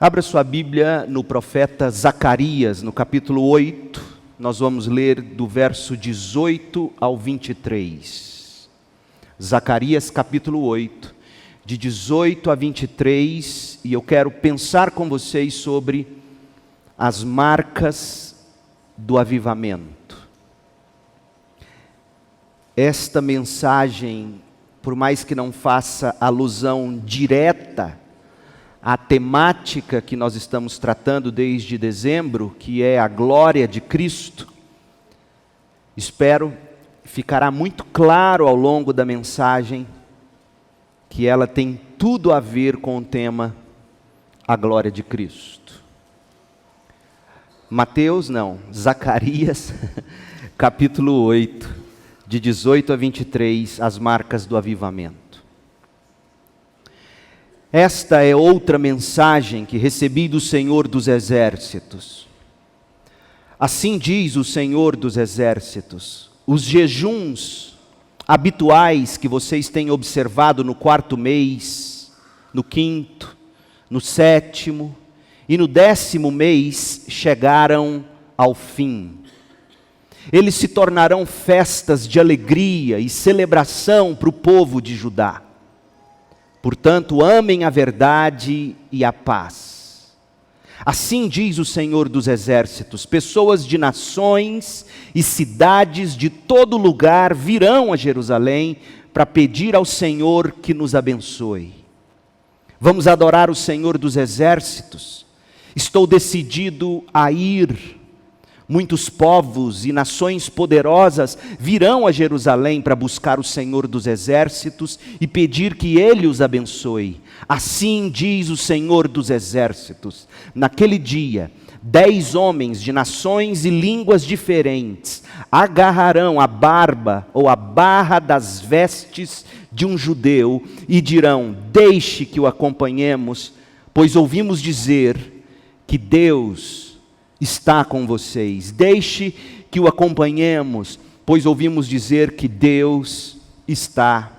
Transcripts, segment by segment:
Abra sua Bíblia no profeta Zacarias, no capítulo 8, nós vamos ler do verso 18 ao 23. Zacarias capítulo 8, de 18 a 23, e eu quero pensar com vocês sobre as marcas do avivamento. Esta mensagem, por mais que não faça alusão direta a temática que nós estamos tratando desde dezembro, que é a glória de Cristo, espero ficará muito claro ao longo da mensagem que ela tem tudo a ver com o tema a glória de Cristo. Zacarias, capítulo 8, de 18 a 23, as marcas do avivamento. Esta é outra mensagem que recebi do Senhor dos Exércitos. Assim diz o Senhor dos Exércitos: os jejuns habituais que vocês têm observado no 4º mês, no 5º, no 7º e no 10º mês chegaram ao fim. Eles se tornarão festas de alegria e celebração para o povo de Judá. Portanto, amem a verdade e a paz. Assim diz o Senhor dos Exércitos: pessoas de nações e cidades de todo lugar virão a Jerusalém para pedir ao Senhor que nos abençoe. Vamos adorar o Senhor dos Exércitos. Estou decidido a ir. Muitos povos e nações poderosas virão a Jerusalém para buscar o Senhor dos Exércitos e pedir que Ele os abençoe. Assim diz o Senhor dos Exércitos: naquele dia, 10 homens de nações e línguas diferentes agarrarão a barba ou a barra das vestes de um judeu e dirão: deixe que o acompanhemos, pois ouvimos dizer que Deus está com vocês. Deixe que o acompanhemos, pois ouvimos dizer que Deus está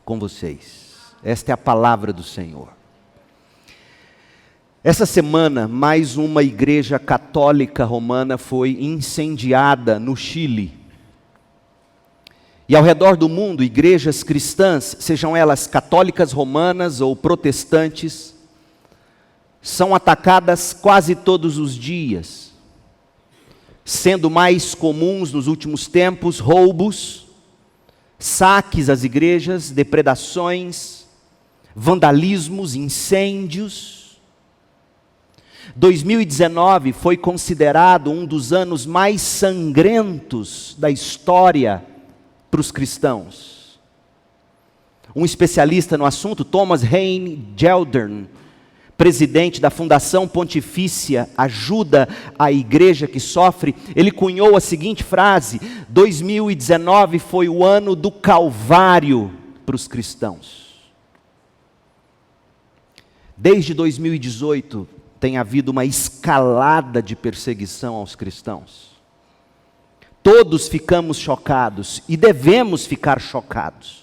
com vocês. Esta é a palavra do Senhor. Essa semana, mais uma igreja católica romana foi incendiada no Chile. E ao redor do mundo, igrejas cristãs, sejam elas católicas romanas ou protestantes, são atacadas quase todos os dias, sendo mais comuns nos últimos tempos roubos, saques às igrejas, depredações, vandalismos, incêndios. 2019 foi considerado um dos anos mais sangrentos da história para os cristãos. Um especialista no assunto, Thomas Hein Geldern, presidente da Fundação Pontifícia Ajuda à Igreja que Sofre, ele cunhou a seguinte frase: 2019 foi o ano do Calvário para os cristãos. Desde 2018 tem havido uma escalada de perseguição aos cristãos. Todos ficamos chocados e devemos ficar chocados.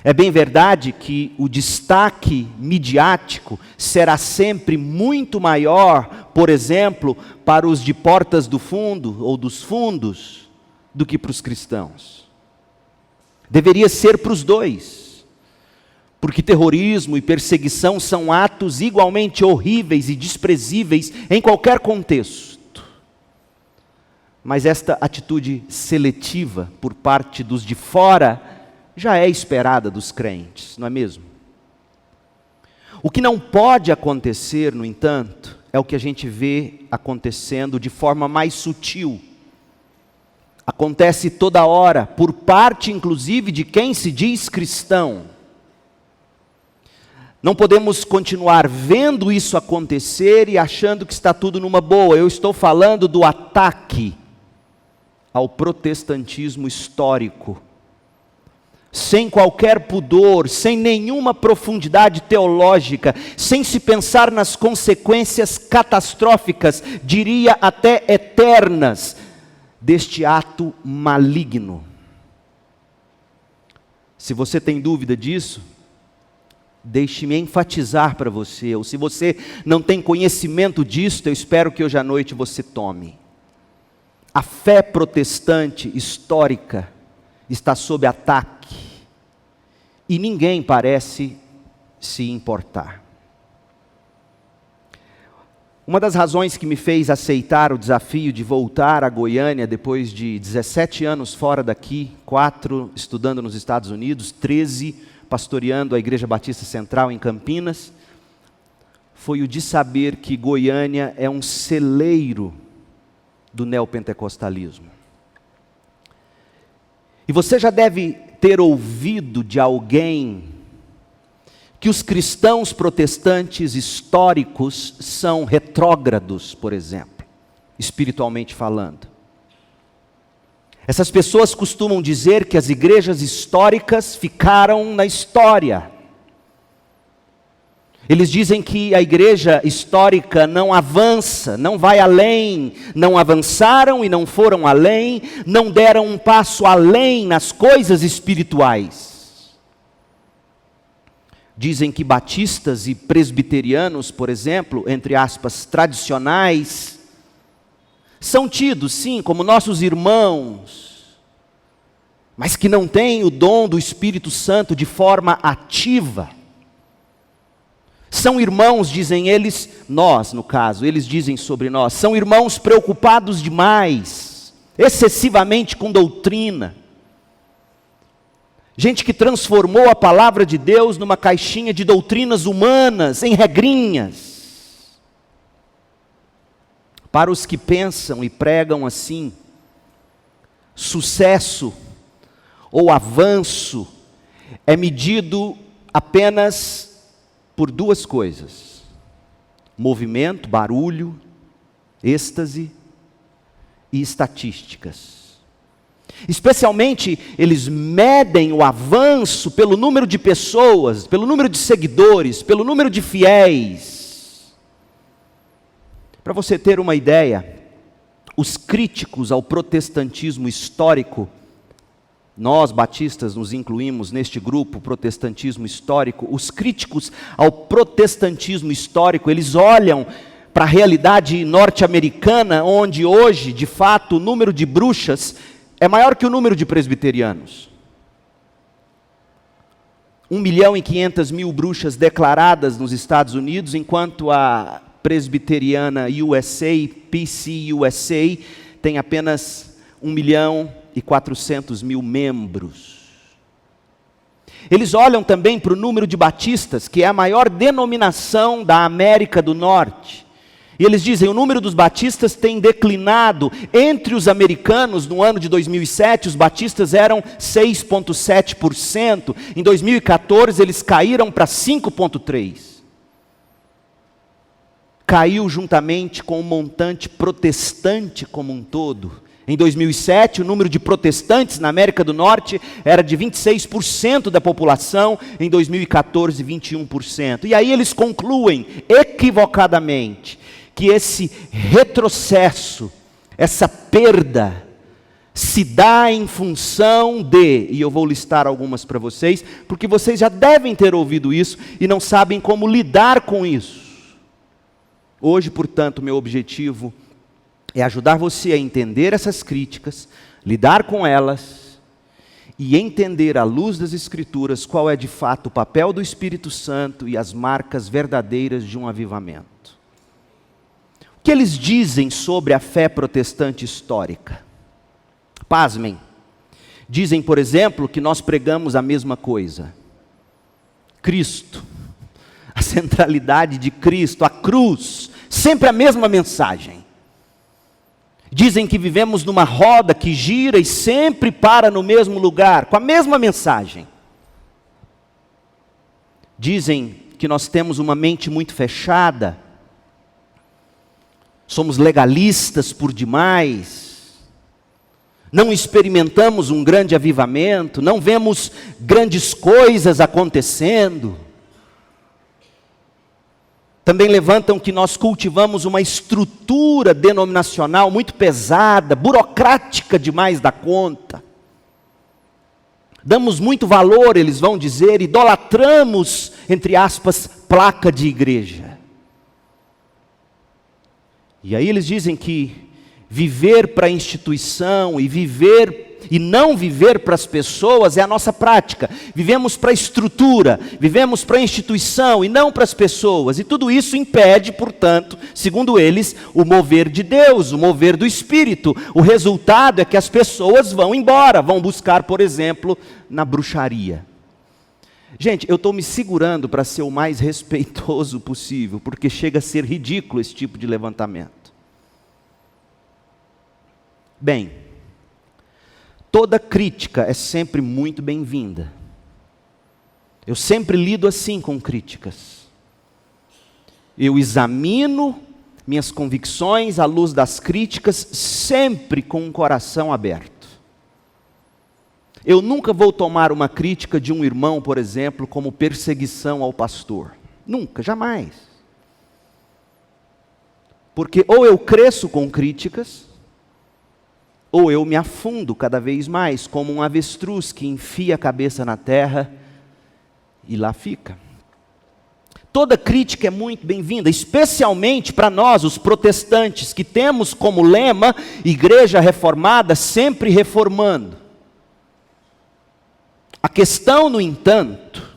É bem verdade que o destaque midiático será sempre muito maior, por exemplo, para os de Portas do Fundo ou dos fundos, do que para os cristãos. Deveria ser para os dois, porque terrorismo e perseguição são atos igualmente horríveis e desprezíveis em qualquer contexto. Mas esta atitude seletiva por parte dos de fora já é esperada dos crentes, não é mesmo? O que não pode acontecer, no entanto, é o que a gente vê acontecendo de forma mais sutil. Acontece toda hora, por parte inclusive de quem se diz cristão. Não podemos continuar vendo isso acontecer e achando que está tudo numa boa. Eu estou falando do ataque ao protestantismo histórico. Sem qualquer pudor, sem nenhuma profundidade teológica, sem se pensar nas consequências catastróficas, diria até eternas, deste ato maligno. Se você tem dúvida disso, Deixe-me enfatizar para você, ou se você não tem conhecimento disto, eu espero que hoje à noite você tome. A fé protestante histórica está sob ataque e ninguém parece se importar. Uma das razões que me fez aceitar o desafio de voltar a Goiânia depois de 17 anos fora daqui, 4 estudando nos Estados Unidos, 13 pastoreando a Igreja Batista Central em Campinas, foi o de saber que Goiânia é um celeiro do neopentecostalismo. E você já deve ter ouvido de alguém que os cristãos protestantes históricos são retrógrados, por exemplo, espiritualmente falando. Essas pessoas costumam dizer que as igrejas históricas ficaram na história. Eles dizem que a igreja histórica não avança, não vai além, não avançaram e não foram além, não deram um passo além nas coisas espirituais. Dizem que batistas e presbiterianos, por exemplo, entre aspas, tradicionais, são tidos, sim, como nossos irmãos, mas que não têm o dom do Espírito Santo de forma ativa. São irmãos, dizem eles, nós no caso, eles dizem sobre nós, são irmãos preocupados demais, excessivamente com doutrina. Gente que transformou a palavra de Deus numa caixinha de doutrinas humanas, em regrinhas. Para os que pensam e pregam assim, sucesso ou avanço é medido apenas por duas coisas: movimento, barulho, êxtase e estatísticas. Especialmente, eles medem o avanço pelo número de pessoas, pelo número de seguidores, pelo número de fiéis. Para você ter uma ideia, os críticos ao protestantismo histórico, nós batistas nos incluímos neste grupo, protestantismo histórico, os críticos ao protestantismo histórico, eles olham para a realidade norte-americana, onde hoje, de fato, o número de bruxas é maior que o número de presbiterianos. 1.500.000 bruxas declaradas nos Estados Unidos, enquanto a presbiteriana USA, PCUSA, tem apenas 1.400.000 membros. Eles olham também para o número de batistas, que é a maior denominação da América do Norte. E eles dizem, o número dos batistas tem declinado. Entre os americanos, no ano de 2007, os batistas eram 6,7%. Em 2014, eles caíram para 5,3%. Caiu juntamente com o montante protestante como um todo. Em 2007, o número de protestantes na América do Norte era de 26% da população, em 2014, 21%. E aí eles concluem, equivocadamente, que esse retrocesso, essa perda, se dá em função de, e eu vou listar algumas para vocês, porque vocês já devem ter ouvido isso e não sabem como lidar com isso. Hoje, portanto, meu objetivo é ajudar você a entender essas críticas, lidar com elas e entender à luz das Escrituras qual é de fato o papel do Espírito Santo e as marcas verdadeiras de um avivamento. O que eles dizem sobre a fé protestante histórica? Pasmem. Dizem, por exemplo, que nós pregamos a mesma coisa. Cristo, a centralidade de Cristo, a cruz, sempre a mesma mensagem. Dizem que vivemos numa roda que gira e sempre para no mesmo lugar, com a mesma mensagem. Dizem que nós temos uma mente muito fechada, somos legalistas por demais, não experimentamos um grande avivamento, não vemos grandes coisas acontecendo. Também levantam que nós cultivamos uma estrutura denominacional muito pesada, burocrática demais da conta. Damos muito valor, eles vão dizer, idolatramos, entre aspas, placa de igreja. E aí eles dizem que viver para a instituição e não viver para as pessoas é a nossa prática. Vivemos para a estrutura, vivemos para a instituição e não para as pessoas. E tudo isso impede, portanto, segundo eles, o mover de Deus, o mover do Espírito. O resultado é que as pessoas vão embora, vão buscar, por exemplo, na bruxaria. Gente, eu estou me segurando para ser o mais respeitoso possível, porque chega a ser ridículo esse tipo de levantamento. Bem, toda crítica é sempre muito bem-vinda. Eu sempre lido assim com críticas. Eu examino minhas convicções à luz das críticas, sempre com um coração aberto. Eu nunca vou tomar uma crítica de um irmão, por exemplo, como perseguição ao pastor. Nunca, jamais. Porque ou eu cresço com críticas, ou eu me afundo cada vez mais, como um avestruz que enfia a cabeça na terra e lá fica. Toda crítica é muito bem-vinda, especialmente para nós, os protestantes, que temos como lema, Igreja Reformada, sempre reformando. A questão, no entanto,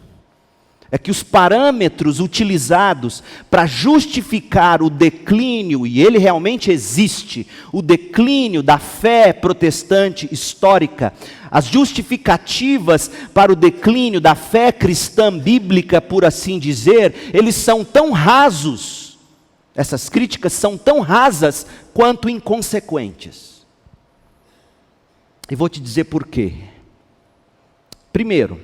é que os parâmetros utilizados para justificar o declínio, e ele realmente existe, o declínio da fé protestante histórica, as justificativas para o declínio da fé cristã bíblica, por assim dizer, eles são tão rasos, essas críticas são tão rasas quanto inconsequentes. E vou te dizer por quê. Primeiro,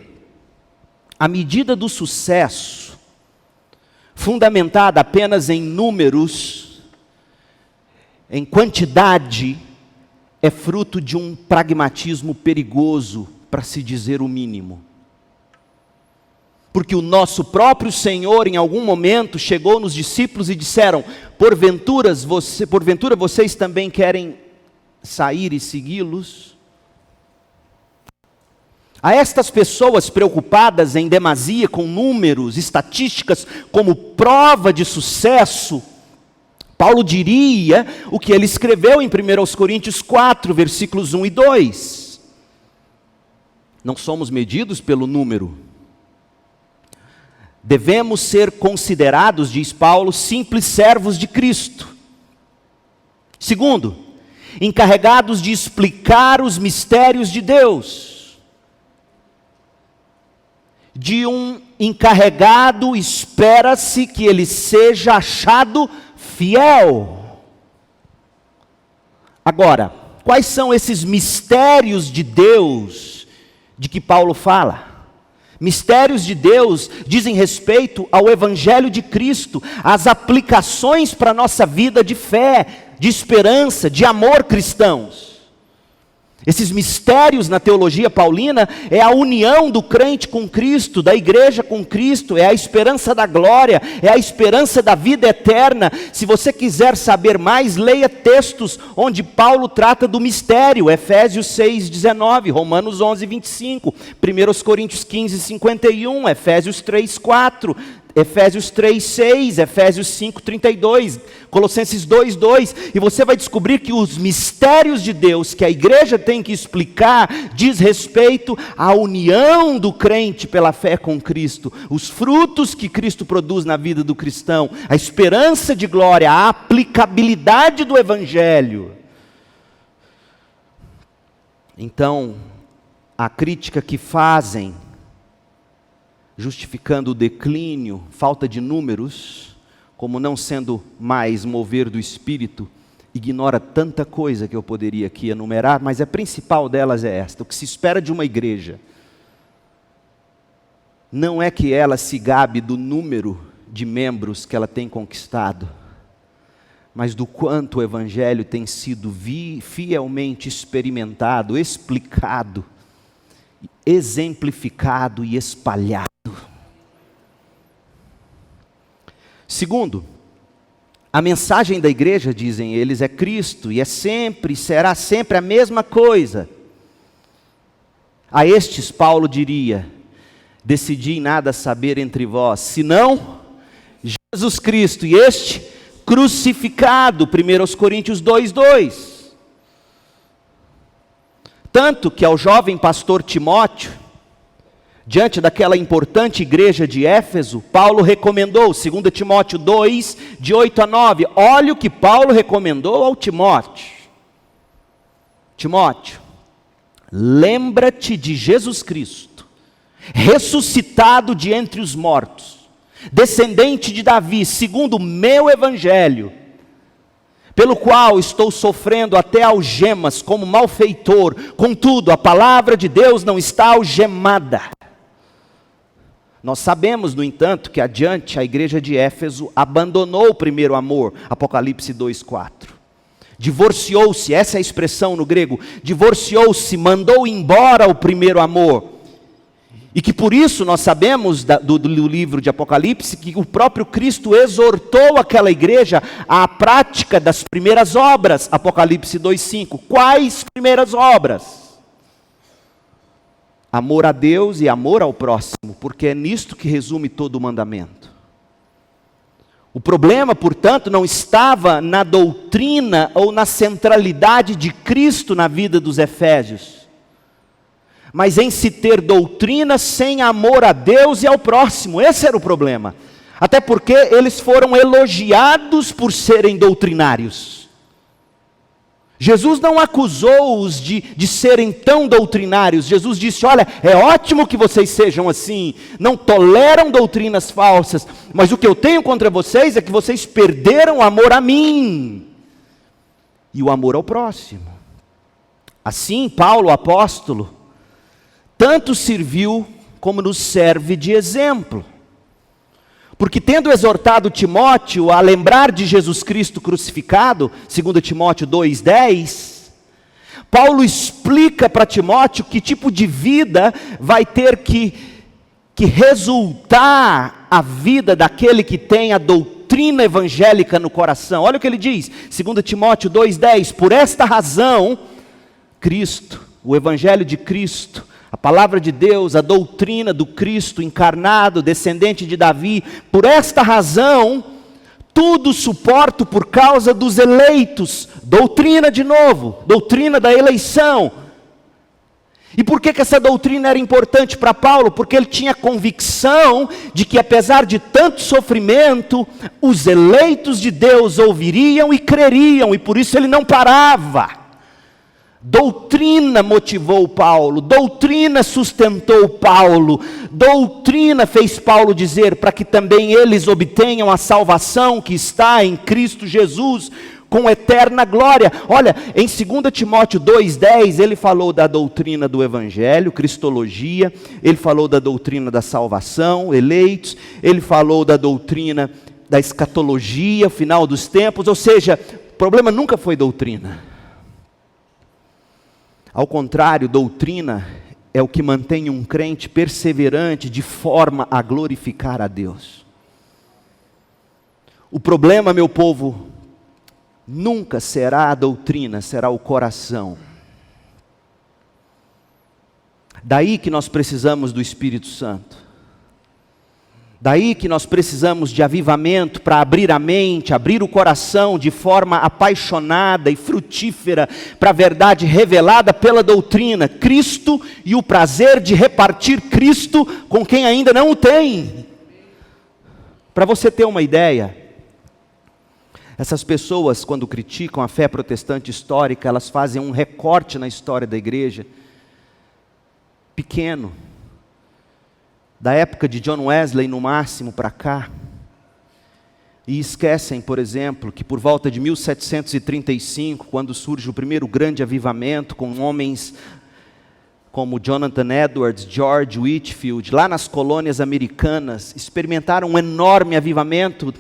a medida do sucesso, fundamentada apenas em números, em quantidade, é fruto de um pragmatismo perigoso, para se dizer o mínimo. Porque o nosso próprio Senhor, em algum momento, chegou nos discípulos e disseram: porventura vocês também querem sair e segui-los? A estas pessoas preocupadas em demasia com números, estatísticas, como prova de sucesso, Paulo diria o que ele escreveu em 1 Coríntios 4, versículos 1 e 2. Não somos medidos pelo número. Devemos ser considerados, diz Paulo, simples servos de Cristo. Segundo, encarregados de explicar os mistérios de Deus. De um encarregado, espera-se que ele seja achado fiel. Agora, quais são esses mistérios de Deus de que Paulo fala? Mistérios de Deus dizem respeito ao Evangelho de Cristo, às aplicações para a nossa vida de fé, de esperança, de amor cristãos. Esses mistérios na teologia paulina é a união do crente com Cristo, da igreja com Cristo, é a esperança da glória, é a esperança da vida eterna. Se você quiser saber mais, leia textos onde Paulo trata do mistério, Efésios 6, 19, Romanos 11, 25, 1 Coríntios 15, 51, Efésios 3, 4, Efésios 3, 6, Efésios 5, 32, Colossenses 2, 2, e você vai descobrir que os mistérios de Deus que a igreja tem que explicar diz respeito à união do crente pela fé com Cristo, os frutos que Cristo produz na vida do cristão, a esperança de glória, a aplicabilidade do Evangelho. Então, a crítica que fazem, justificando o declínio, falta de números, como não sendo mais mover do Espírito, ignora tanta coisa que eu poderia aqui enumerar, mas a principal delas é esta: o que se espera de uma igreja não é que ela se gabe do número de membros que ela tem conquistado, mas do quanto o Evangelho tem sido fielmente experimentado, explicado, exemplificado e espalhado. Segundo, a mensagem da igreja, dizem eles, é Cristo, e é sempre, será sempre a mesma coisa. A estes Paulo diria: decidi nada saber entre vós, senão Jesus Cristo e este crucificado. 1 Coríntios 2:2. Tanto que ao jovem pastor Timóteo, diante daquela importante igreja de Éfeso, Paulo recomendou, 2 Timóteo 2, de 8 a 9, olha o que Paulo recomendou ao Timóteo. Timóteo, lembra-te de Jesus Cristo, ressuscitado de entre os mortos, descendente de Davi, segundo o meu evangelho, pelo qual estou sofrendo até algemas como malfeitor, contudo a palavra de Deus não está algemada. Nós sabemos, no entanto, que adiante a igreja de Éfeso abandonou o primeiro amor, Apocalipse 2:4. Divorciou-se, essa é a expressão no grego, divorciou-se, mandou embora o primeiro amor. E que por isso nós sabemos do livro de Apocalipse, que o próprio Cristo exortou aquela igreja à prática das primeiras obras, Apocalipse 2:5. Quais primeiras obras? Amor a Deus e amor ao próximo, porque é nisto que resume todo o mandamento. O problema, portanto, não estava na doutrina ou na centralidade de Cristo na vida dos efésios, mas em se ter doutrina sem amor a Deus e ao próximo. Esse era o problema. Até porque eles foram elogiados por serem doutrinários. Jesus não acusou-os de serem tão doutrinários. Jesus disse: olha, é ótimo que vocês sejam assim, não toleram doutrinas falsas, mas o que eu tenho contra vocês é que vocês perderam o amor a mim e o amor ao próximo. Assim, Paulo, o apóstolo, tanto serviu como nos serve de exemplo. Porque tendo exortado Timóteo a lembrar de Jesus Cristo crucificado, 2 Timóteo 2:10, Paulo explica para Timóteo que tipo de vida vai ter que resultar a vida daquele que tem a doutrina evangélica no coração. Olha o que ele diz, 2 Timóteo 2:10, por esta razão, Cristo, o evangelho de Cristo, a palavra de Deus, a doutrina do Cristo encarnado, descendente de Davi, por esta razão, tudo suporto por causa dos eleitos. Doutrina de novo, doutrina da eleição. E por que essa doutrina era importante para Paulo? Porque ele tinha convicção de que apesar de tanto sofrimento, os eleitos de Deus ouviriam e creriam, e por isso ele não parava. Doutrina motivou Paulo, doutrina sustentou Paulo, doutrina fez Paulo dizer para que também eles obtenham a salvação que está em Cristo Jesus com eterna glória. Olha, em 2 Timóteo 2:10 ele falou da doutrina do evangelho, cristologia, ele falou da doutrina da salvação, eleitos, ele falou da doutrina da escatologia, final dos tempos, ou seja, o problema nunca foi doutrina. Ao contrário, doutrina é o que mantém um crente perseverante de forma a glorificar a Deus. O problema, meu povo, nunca será a doutrina, será o coração. Daí que nós precisamos do Espírito Santo. Daí que nós precisamos de avivamento para abrir a mente, abrir o coração de forma apaixonada e frutífera para a verdade revelada pela doutrina, Cristo e o prazer de repartir Cristo com quem ainda não o tem. Para você ter uma ideia, essas pessoas quando criticam a fé protestante histórica, elas fazem um recorte na história da igreja, pequeno, da época de John Wesley no máximo para cá, e esquecem, por exemplo, que por volta de 1735, quando surge o primeiro grande avivamento, com homens como Jonathan Edwards, George Whitefield, lá nas colônias americanas, experimentaram um enorme avivamento,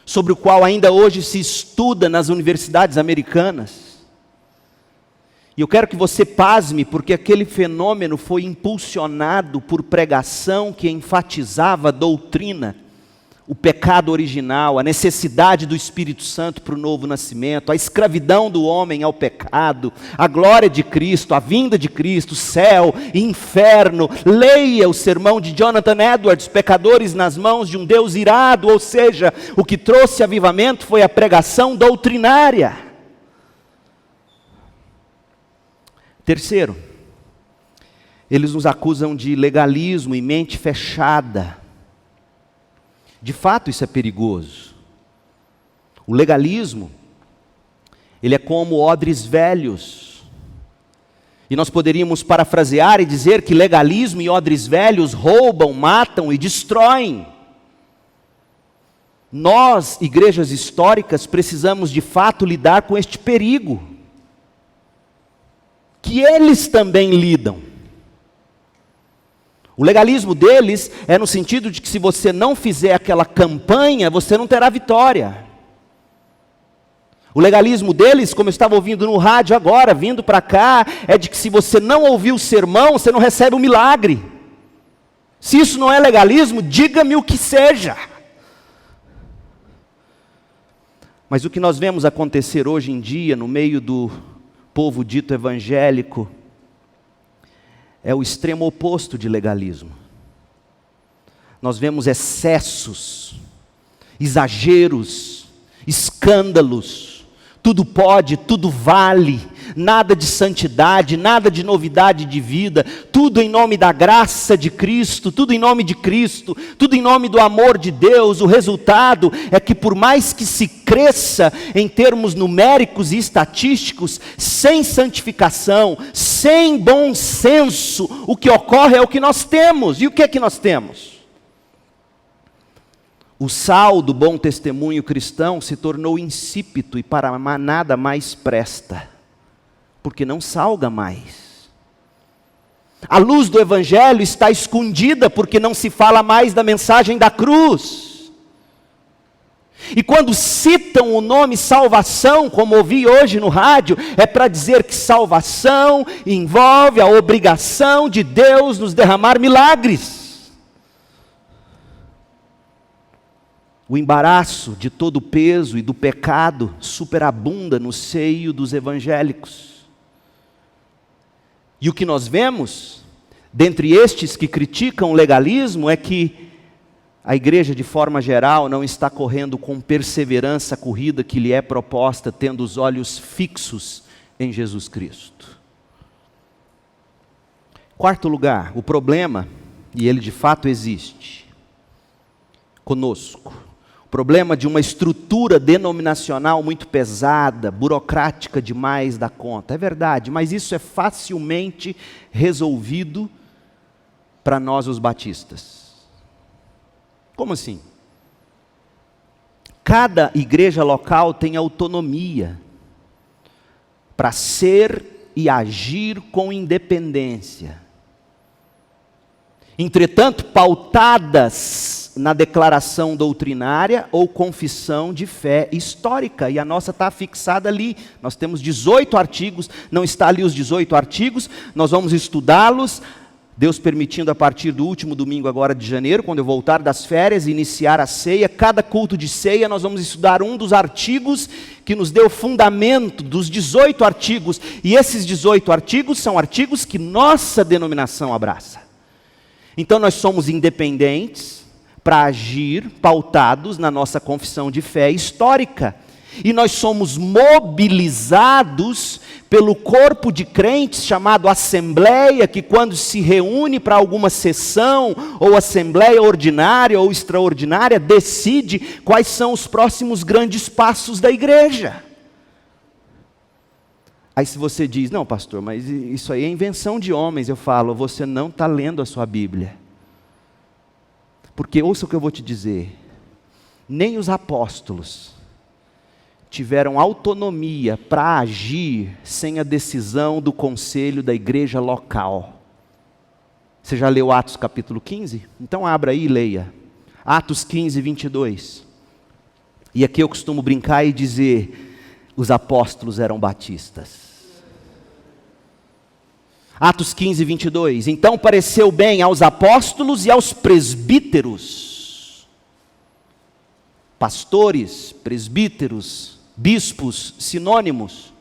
sobre o qual ainda hoje se estuda nas universidades americanas. E eu quero que você pasme, porque aquele fenômeno foi impulsionado por pregação que enfatizava a doutrina. o pecado original, a necessidade do Espírito Santo para o novo nascimento, a escravidão do homem ao pecado, a glória de Cristo, a vinda de Cristo, céu e inferno. Leia o sermão de Jonathan Edwards, Pecadores nas mãos de um Deus irado, ou seja, o que trouxe avivamento foi a pregação doutrinária. Terceiro, eles nos acusam de legalismo e mente fechada. De fato, isso é perigoso. O legalismo, ele é como odres velhos. E nós poderíamos parafrasear e dizer que legalismo e odres velhos roubam, matam e destroem. Nós, igrejas históricas, precisamos de fato lidar com este perigo, que eles também lidam. O legalismo deles é no sentido de que se você não fizer aquela campanha, você não terá vitória. O legalismo deles, como eu estava ouvindo no rádio agora, vindo para cá, é de que se você não ouvir o sermão, você não recebe o milagre. Se isso não é legalismo, diga-me o que seja. Mas o que nós vemos acontecer hoje em dia, no meio do povo dito evangélico, é o extremo oposto de legalismo. Nós vemos excessos, exageros, escândalos, tudo pode, tudo vale, nada de santidade, nada de novidade de vida, tudo em nome da graça de Cristo, tudo em nome de Cristo, tudo em nome do amor de Deus. O resultado é que por mais que se cresça em termos numéricos e estatísticos, sem santificação, sem bom senso, o que ocorre é o que nós temos. E o que é que nós temos? O sal do bom testemunho cristão se tornou insípido e para nada mais presta, porque não salga mais. A luz do Evangelho está escondida, porque não se fala mais da mensagem da cruz. E quando citam o nome salvação, como ouvi hoje no rádio, é para dizer que salvação envolve a obrigação de Deus nos derramar milagres. O embaraço de todo o peso e do pecado superabunda no seio dos evangélicos. E o que nós vemos, dentre estes que criticam o legalismo, é que a igreja, de forma geral, não está correndo com perseverança a corrida que lhe é proposta, tendo os olhos fixos em Jesus Cristo. Quarto lugar, o problema, e ele de fato existe, conosco. O problema de uma estrutura denominacional muito pesada, burocrática demais da conta. É verdade, mas isso é facilmente resolvido para nós os batistas. Como assim? Cada igreja local tem autonomia para ser e agir com independência. Entretanto, pautadas na declaração doutrinária ou confissão de fé histórica, e a nossa está fixada ali. Nós temos 18 artigos, não está ali os 18 artigos, nós vamos estudá-los, Deus permitindo, a partir do último domingo agora de janeiro, quando eu voltar das férias e iniciar a ceia. Cada culto de ceia nós vamos estudar um dos artigos que nos deu fundamento dos 18 artigos, e esses 18 artigos são artigos que nossa denominação abraça. Então nós somos independentes para agir pautados na nossa confissão de fé histórica. E nós somos mobilizados pelo corpo de crentes chamado Assembleia, que quando se reúne para alguma sessão, ou Assembleia ordinária ou extraordinária, decide quais são os próximos grandes passos da igreja. Aí se você diz, não pastor, mas isso aí é invenção de homens, eu falo, você não está lendo a sua Bíblia. Porque ouça o que eu vou te dizer, nem os apóstolos tiveram autonomia para agir sem a decisão do conselho da igreja local. Você já leu Atos capítulo 15? Então abra aí e leia. Atos 15, 22. E aqui eu costumo brincar e dizer, os apóstolos eram batistas. Atos 15, 22. Então pareceu bem aos apóstolos e aos presbíteros. pastores, presbíteros, bispos, sinônimos.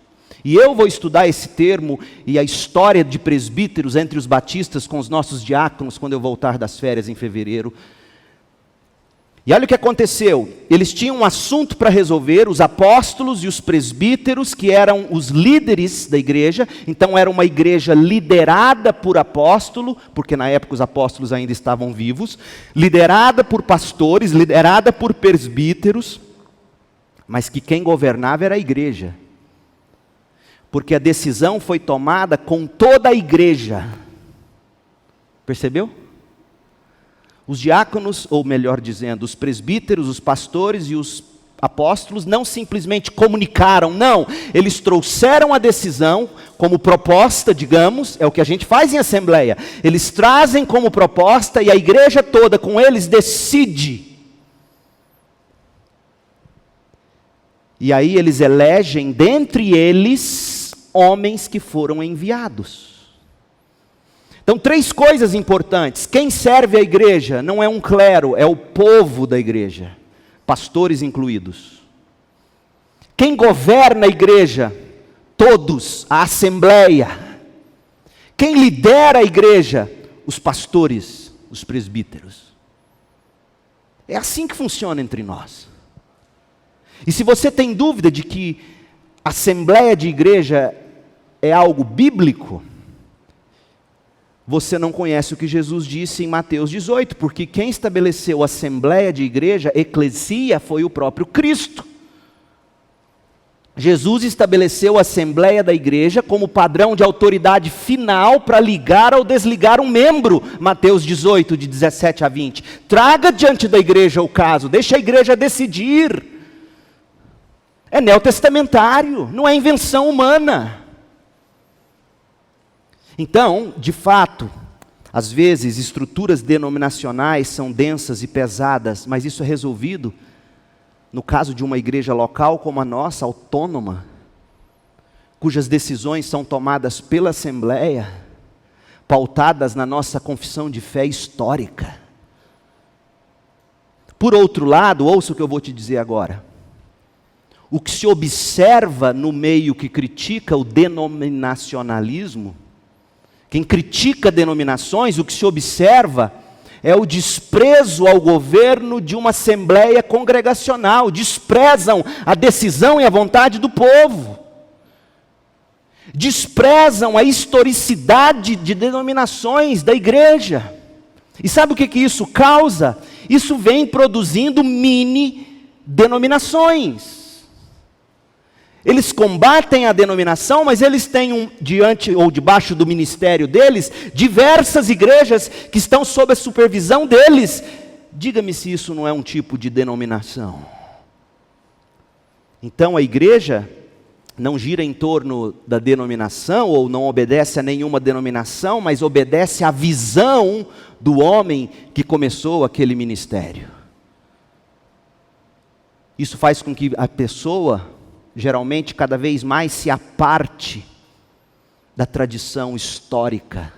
E eu vou estudar esse termo e a história de presbíteros entre os batistas com os nossos diáconos quando eu voltar das férias em fevereiro. E olha o que aconteceu, eles tinham um assunto para resolver, os apóstolos e os presbíteros, que eram os líderes da igreja. Então era uma igreja liderada por apóstolo, porque na época os apóstolos ainda estavam vivos, liderada por pastores, liderada por presbíteros, mas que quem governava era a igreja, porque a decisão foi tomada com toda a igreja. Percebeu? Os diáconos, ou melhor dizendo, os presbíteros, os pastores e os apóstolos não simplesmente comunicaram, não, eles trouxeram a decisão como proposta, digamos, é o que a gente faz em assembleia, eles trazem como proposta e a igreja toda com eles decide. E aí eles elegem dentre eles homens que foram enviados. Então, 3 coisas importantes. Quem serve a igreja não é um clero, é o povo da igreja, pastores incluídos. Quem governa a igreja? Todos, a assembleia. Quem lidera a igreja? Os pastores, os presbíteros. É assim que funciona entre nós. E se você tem dúvida de que assembleia de igreja é algo bíblico, você não conhece o que Jesus disse em Mateus 18, porque quem estabeleceu a assembleia de igreja, eclesia, foi o próprio Cristo. Jesus estabeleceu a assembleia da igreja como padrão de autoridade final para ligar ou desligar um membro, Mateus 18, de 17 a 20. Traga diante da igreja o caso, deixa a igreja decidir. É neotestamentário, não é invenção humana. Então, de fato, às vezes estruturas denominacionais são densas e pesadas, mas isso é resolvido no caso de uma igreja local como a nossa, autônoma, cujas decisões são tomadas pela Assembleia, pautadas na nossa confissão de fé histórica. Por outro lado, ouça o que eu vou te dizer agora. O que se observa no meio que critica o denominacionalismo, quem critica denominações, o que se observa é o desprezo ao governo de uma assembleia congregacional, desprezam a decisão e a vontade do povo, desprezam a historicidade de denominações da igreja. E sabe o que isso causa? Isso vem produzindo mini denominações. Eles combatem a denominação, mas eles têm diante ou debaixo do ministério deles, diversas igrejas que estão sob a supervisão deles. Diga-me se isso não é um tipo de denominação. Então a igreja não gira em torno da denominação, ou não obedece a nenhuma denominação, mas obedece à visão do homem que começou aquele ministério. Isso faz com que a pessoa geralmente cada vez mais se aparte da tradição histórica.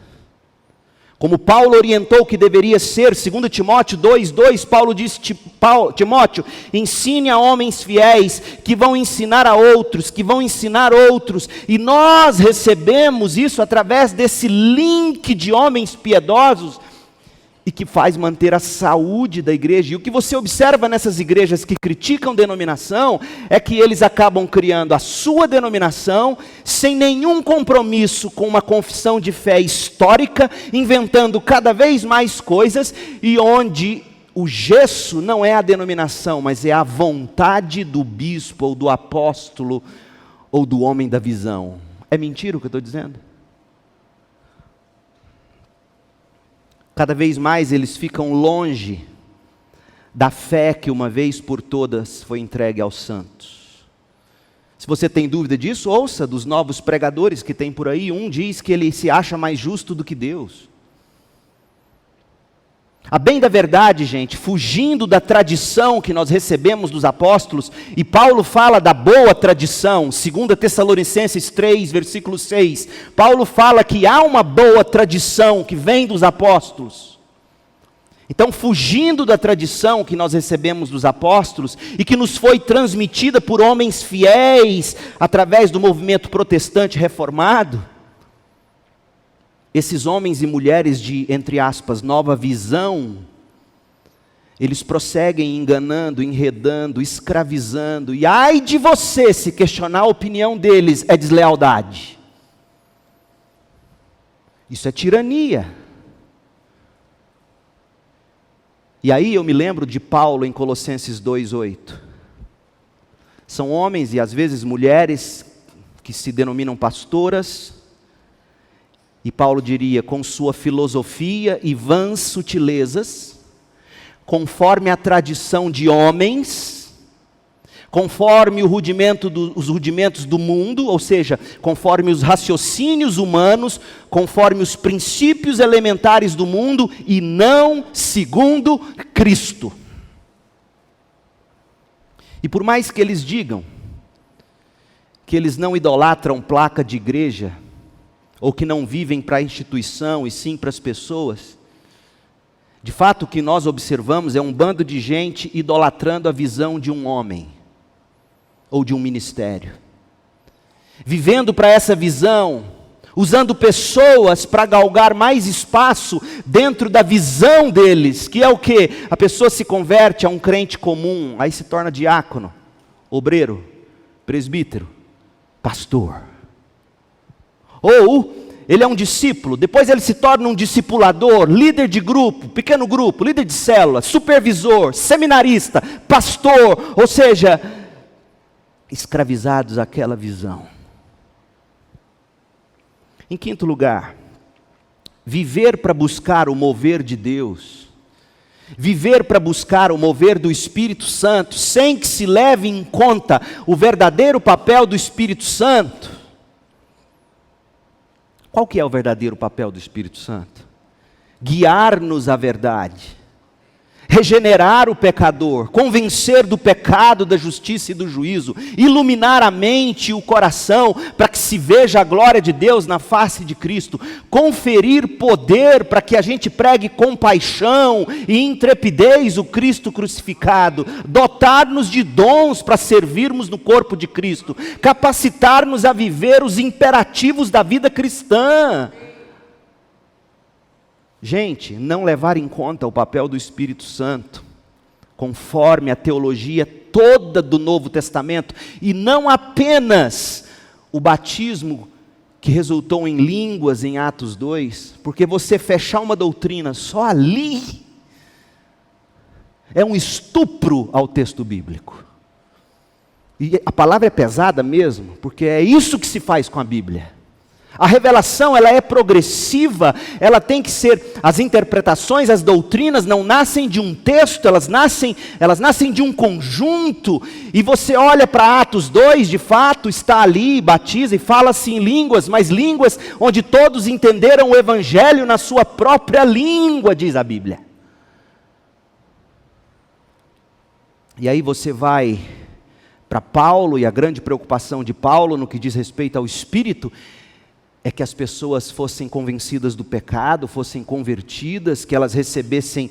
Como Paulo orientou que deveria ser, 2 Timóteo 2:2, Paulo disse, Timóteo, ensine a homens fiéis, que vão ensinar a outros, que vão ensinar outros, e nós recebemos isso através desse link de homens piedosos, e que faz manter a saúde da igreja. E o que você observa nessas igrejas que criticam denominação, é que eles acabam criando a sua denominação, sem nenhum compromisso com uma confissão de fé histórica, inventando cada vez mais coisas, e onde o gesso não é a denominação, mas é a vontade do bispo, ou do apóstolo, ou do homem da visão. É mentira o que eu estou dizendo? Cada vez mais eles ficam longe da fé que uma vez por todas foi entregue aos santos. Se você tem dúvida disso, ouça dos novos pregadores que tem por aí. Um diz que ele se acha mais justo do que Deus. A bem da verdade, gente, fugindo da tradição que nós recebemos dos apóstolos, e Paulo fala da boa tradição, 2 Tessalonicenses 3, versículo 6, Paulo fala que há uma boa tradição que vem dos apóstolos, Então, fugindo da tradição que nós recebemos dos apóstolos e que nos foi transmitida por homens fiéis através do movimento protestante reformado, esses homens e mulheres de, entre aspas, nova visão, eles prosseguem enganando, enredando, escravizando, e ai de você se questionar a opinião deles é deslealdade. Isso é tirania. E aí eu me lembro de Paulo em Colossenses 2:8. São homens e às vezes mulheres que se denominam pastoras, e Paulo diria, com sua filosofia e vãs sutilezas, conforme a tradição de homens, conforme os rudimentos do mundo, ou seja, conforme os raciocínios humanos, conforme os princípios elementares do mundo, e não segundo Cristo. E por mais que eles digam que eles não idolatram placa de igreja, ou que não vivem para a instituição e sim para as pessoas, de fato o que nós observamos é um bando de gente idolatrando a visão de um homem, ou de um ministério, vivendo para essa visão, usando pessoas para galgar mais espaço dentro da visão deles, que é o que? A pessoa se converte a um crente comum, aí se torna diácono, obreiro, presbítero, pastor. Ou ele é um discípulo, depois ele se torna um discipulador, líder de grupo, pequeno grupo, líder de célula, supervisor, seminarista, pastor, ou seja, escravizados àquela visão. Em quinto lugar, viver para buscar o mover de Deus, viver para buscar o mover do Espírito Santo, sem que se leve em conta o verdadeiro papel do Espírito Santo. Qual que é o verdadeiro papel do Espírito Santo? Guiar-nos à verdade, regenerar o pecador, convencer do pecado, da justiça e do juízo, iluminar a mente e o coração, para que se veja a glória de Deus na face de Cristo, conferir poder para que a gente pregue com paixão e intrepidez o Cristo crucificado, dotar-nos de dons para servirmos no corpo de Cristo, capacitar-nos a viver os imperativos da vida cristã. Gente, não levar em conta o papel do Espírito Santo, conforme a teologia toda do Novo Testamento, e não apenas o batismo que resultou em línguas em Atos 2, porque você fechar uma doutrina só ali, é um estupro ao texto bíblico. E a palavra é pesada mesmo, porque é isso que se faz com a Bíblia. A revelação, ela é progressiva, ela tem que ser, as interpretações, as doutrinas não nascem de um texto, elas nascem de um conjunto, e você olha para Atos 2, de fato, está ali, batiza e fala-se em línguas, mas línguas onde todos entenderam o Evangelho na sua própria língua, diz a Bíblia. E aí você vai para Paulo, e a grande preocupação de Paulo no que diz respeito ao Espírito, é que as pessoas fossem convencidas do pecado, fossem convertidas, que elas recebessem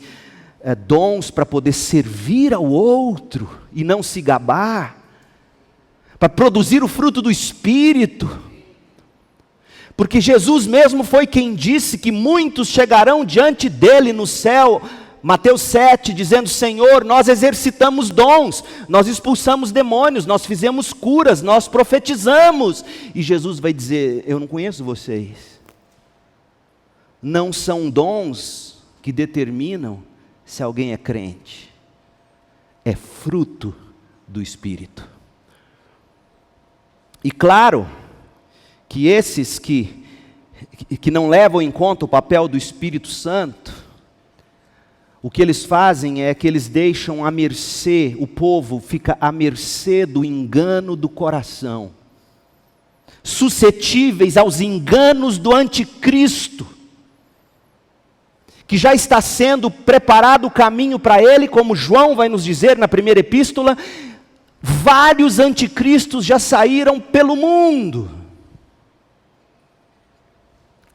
dons para poder servir ao outro e não se gabar, para produzir o fruto do Espírito, porque Jesus mesmo foi quem disse que muitos chegarão diante dele no céu, Mateus 7, dizendo: Senhor, nós exercitamos dons, nós expulsamos demônios, nós fizemos curas, nós profetizamos. E Jesus vai dizer: eu não conheço vocês. Não são dons que determinam se alguém é crente. É fruto do Espírito. E claro, que esses que não levam em conta o papel do Espírito Santo, o que eles fazem é que eles deixam à mercê, o povo fica à mercê do engano do coração, suscetíveis aos enganos do anticristo, que já está sendo preparado o caminho para ele, como João vai nos dizer na primeira epístola, vários anticristos já saíram pelo mundo.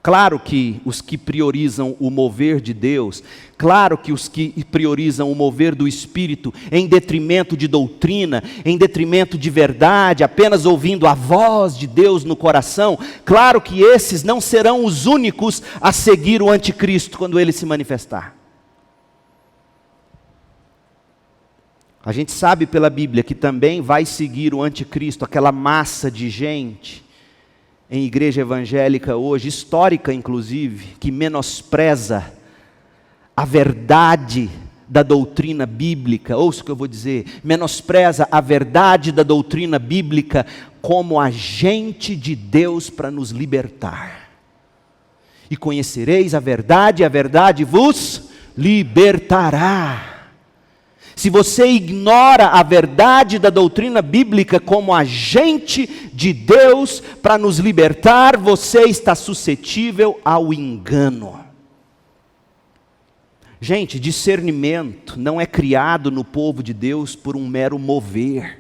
Claro que os que priorizam o mover de Deus, claro que os que priorizam o mover do Espírito em detrimento de doutrina, em detrimento de verdade, apenas ouvindo a voz de Deus no coração, claro que esses não serão os únicos a seguir o anticristo quando ele se manifestar. A gente sabe pela Bíblia que também vai seguir o anticristo, aquela massa de gente em igreja evangélica hoje, histórica inclusive, que menospreza a verdade da doutrina bíblica. Ouça o que eu vou dizer: menospreza a verdade da doutrina bíblica como agente de Deus para nos libertar. E conhecereis a verdade vos libertará. Se você ignora a verdade da doutrina bíblica como agente de Deus para nos libertar, você está suscetível ao engano. Gente, discernimento não é criado no povo de Deus por um mero mover.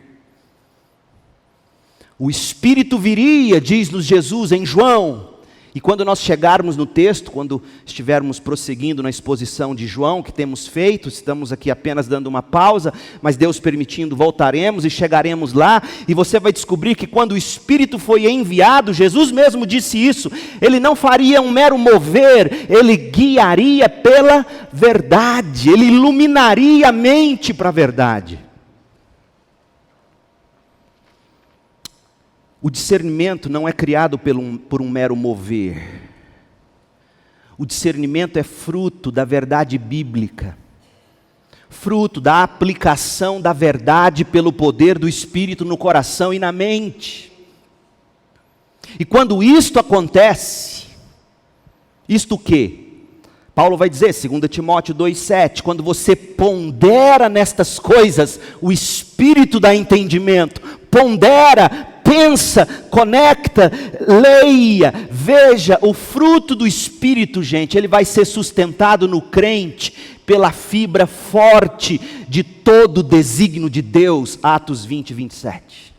O Espírito viria, diz-nos Jesus em João. E quando nós chegarmos no texto, quando estivermos prosseguindo na exposição de João, que temos feito, estamos aqui apenas dando uma pausa, mas Deus permitindo, voltaremos e chegaremos lá, e você vai descobrir que quando o Espírito foi enviado, Jesus mesmo disse isso, ele não faria um mero mover, ele guiaria pela verdade, ele iluminaria a mente para a verdade. O discernimento não é criado por um mero mover. O discernimento é fruto da verdade bíblica, fruto da aplicação da verdade pelo poder do Espírito no coração e na mente. E quando isto acontece, isto o quê? Paulo vai dizer, 2 Timóteo 2,7, quando você pondera nestas coisas, o Espírito dá entendimento, pondera, pensa, conecta, leia, veja, o fruto do Espírito, gente, ele vai ser sustentado no crente pela fibra forte de todo o desígnio de Deus, Atos 20, 27.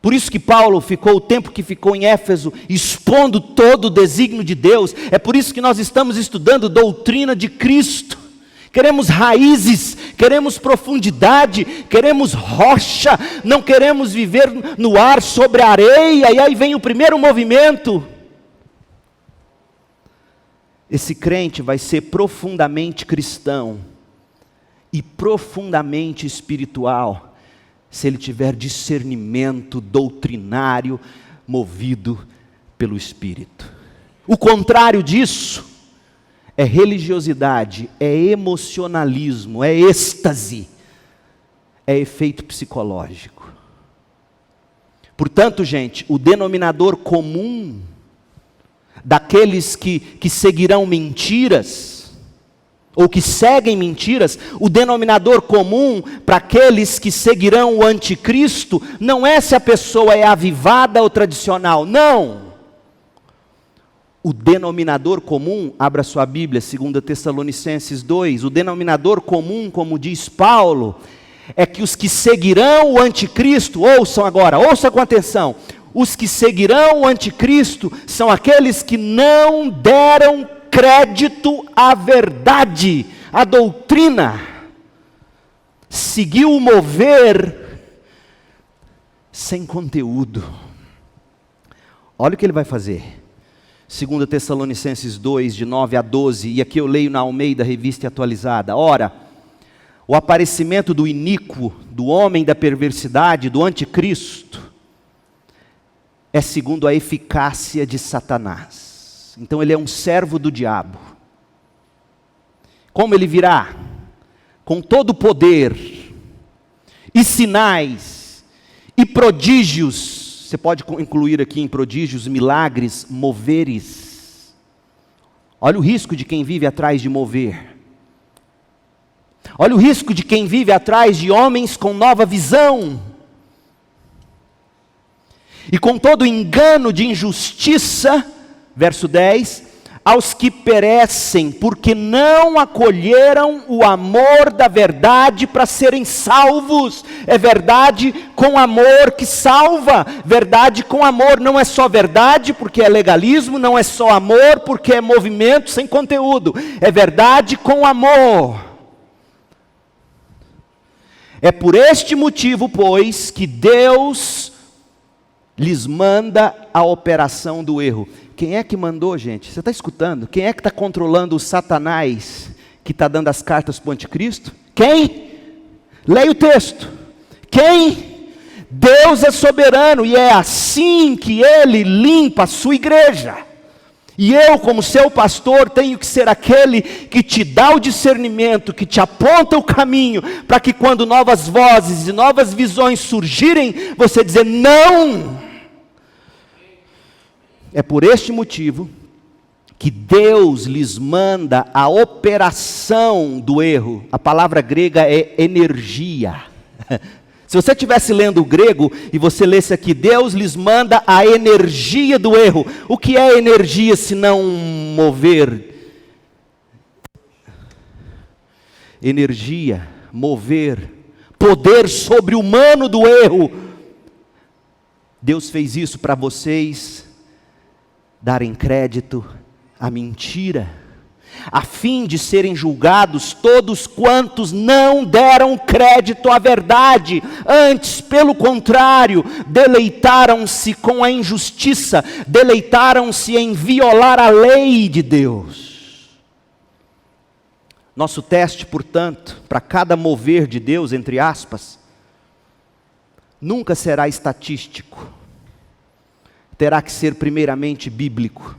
Por isso que Paulo ficou o tempo que ficou em Éfeso, expondo todo o desígnio de Deus. É por isso que nós estamos estudando doutrina de Cristo. Queremos raízes, queremos profundidade, queremos rocha, não queremos viver no ar sobre a areia. E aí vem o primeiro movimento. Esse crente vai ser profundamente cristão e profundamente espiritual, se ele tiver discernimento doutrinário movido pelo Espírito. O contrário disso é religiosidade, é emocionalismo, é êxtase, é efeito psicológico. Portanto, gente, o denominador comum daqueles que seguirão mentiras, ou que seguem mentiras, o denominador comum para aqueles que seguirão o anticristo, não é se a pessoa é avivada ou tradicional, não. O denominador comum, abra sua Bíblia, 2 Tessalonicenses 2, o denominador comum, como diz Paulo, é que os que seguirão o anticristo, ouçam agora, ouça com atenção, os que seguirão o anticristo são aqueles que não deram crédito à verdade, à doutrina, seguiu o mover sem conteúdo. Olha o que ele vai fazer. 2 Tessalonicenses 2, de 9 a 12, e aqui eu leio na Almeida, Revista Atualizada. Ora, o aparecimento do iníquo, do homem da perversidade, do anticristo, é segundo a eficácia de Satanás. Então ele é um servo do diabo. Como ele virá? Com todo o poder, e sinais, e prodígios. Você pode incluir aqui em prodígios, milagres, moveres. Olha o risco de quem vive atrás de mover. Olha o risco de quem vive atrás de homens com nova visão. E com todo engano de injustiça, verso 10, aos que perecem, porque não acolheram o amor da verdade para serem salvos. É verdade com amor que salva. Verdade com amor não é só verdade porque é legalismo, não é só amor porque é movimento sem conteúdo. É verdade com amor. É por este motivo, pois, que Deus lhes manda a operação do erro. Quem é que mandou, gente? Você está escutando? Quem é que está controlando o Satanás que está dando as cartas para o anticristo? Quem? Leia o texto. Quem? Deus é soberano e é assim que Ele limpa a sua igreja. E eu, como seu pastor, tenho que ser aquele que te dá o discernimento, que te aponta o caminho, para que quando novas vozes e novas visões surgirem, você dizer não. É por este motivo que Deus lhes manda a operação do erro. A palavra grega é energia. Se você estivesse lendo o grego e você lesse aqui, Deus lhes manda a energia do erro. O que é energia se não mover? Energia, mover, poder sobre-humano do erro. Deus fez isso para vocês darem crédito à mentira, a fim de serem julgados todos quantos não deram crédito à verdade, antes, pelo contrário, deleitaram-se com a injustiça, deleitaram-se em violar a lei de Deus. Nosso teste, portanto, para cada mover de Deus, entre aspas, nunca será estatístico. Terá que ser primeiramente bíblico.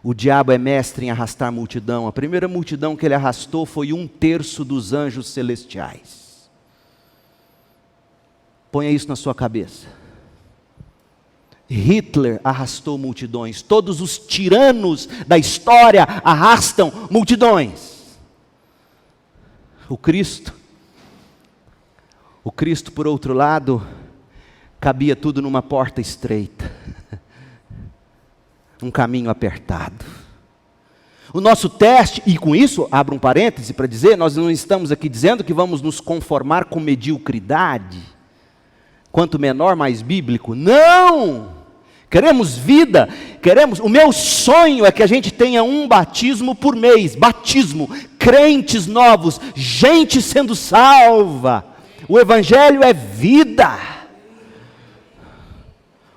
O diabo é mestre em arrastar multidão. A primeira multidão que ele arrastou foi 1/3 dos anjos celestiais. Ponha isso na sua cabeça. Hitler arrastou multidões. Todos os tiranos da história arrastam multidões. O Cristo, por outro lado, cabia tudo numa porta estreita, um caminho apertado. O nosso teste, e com isso, abro um parêntese para dizer, nós não estamos aqui dizendo que vamos nos conformar com mediocridade, quanto menor, mais bíblico. Não! Queremos vida, o meu sonho é que a gente tenha um batismo por mês, crentes novos, gente sendo salva. O Evangelho é vida.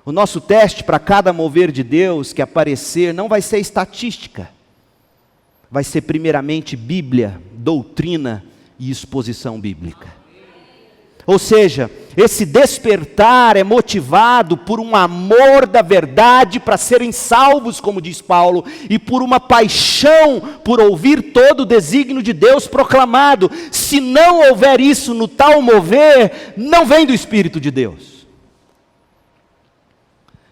O nosso teste para cada mover de Deus que aparecer não vai ser estatística. Vai ser primeiramente Bíblia, doutrina e exposição bíblica. Ou seja, esse despertar é motivado por um amor da verdade para serem salvos, como diz Paulo, e por uma paixão por ouvir todo o desígnio de Deus proclamado. Se não houver isso no tal mover, não vem do Espírito de Deus.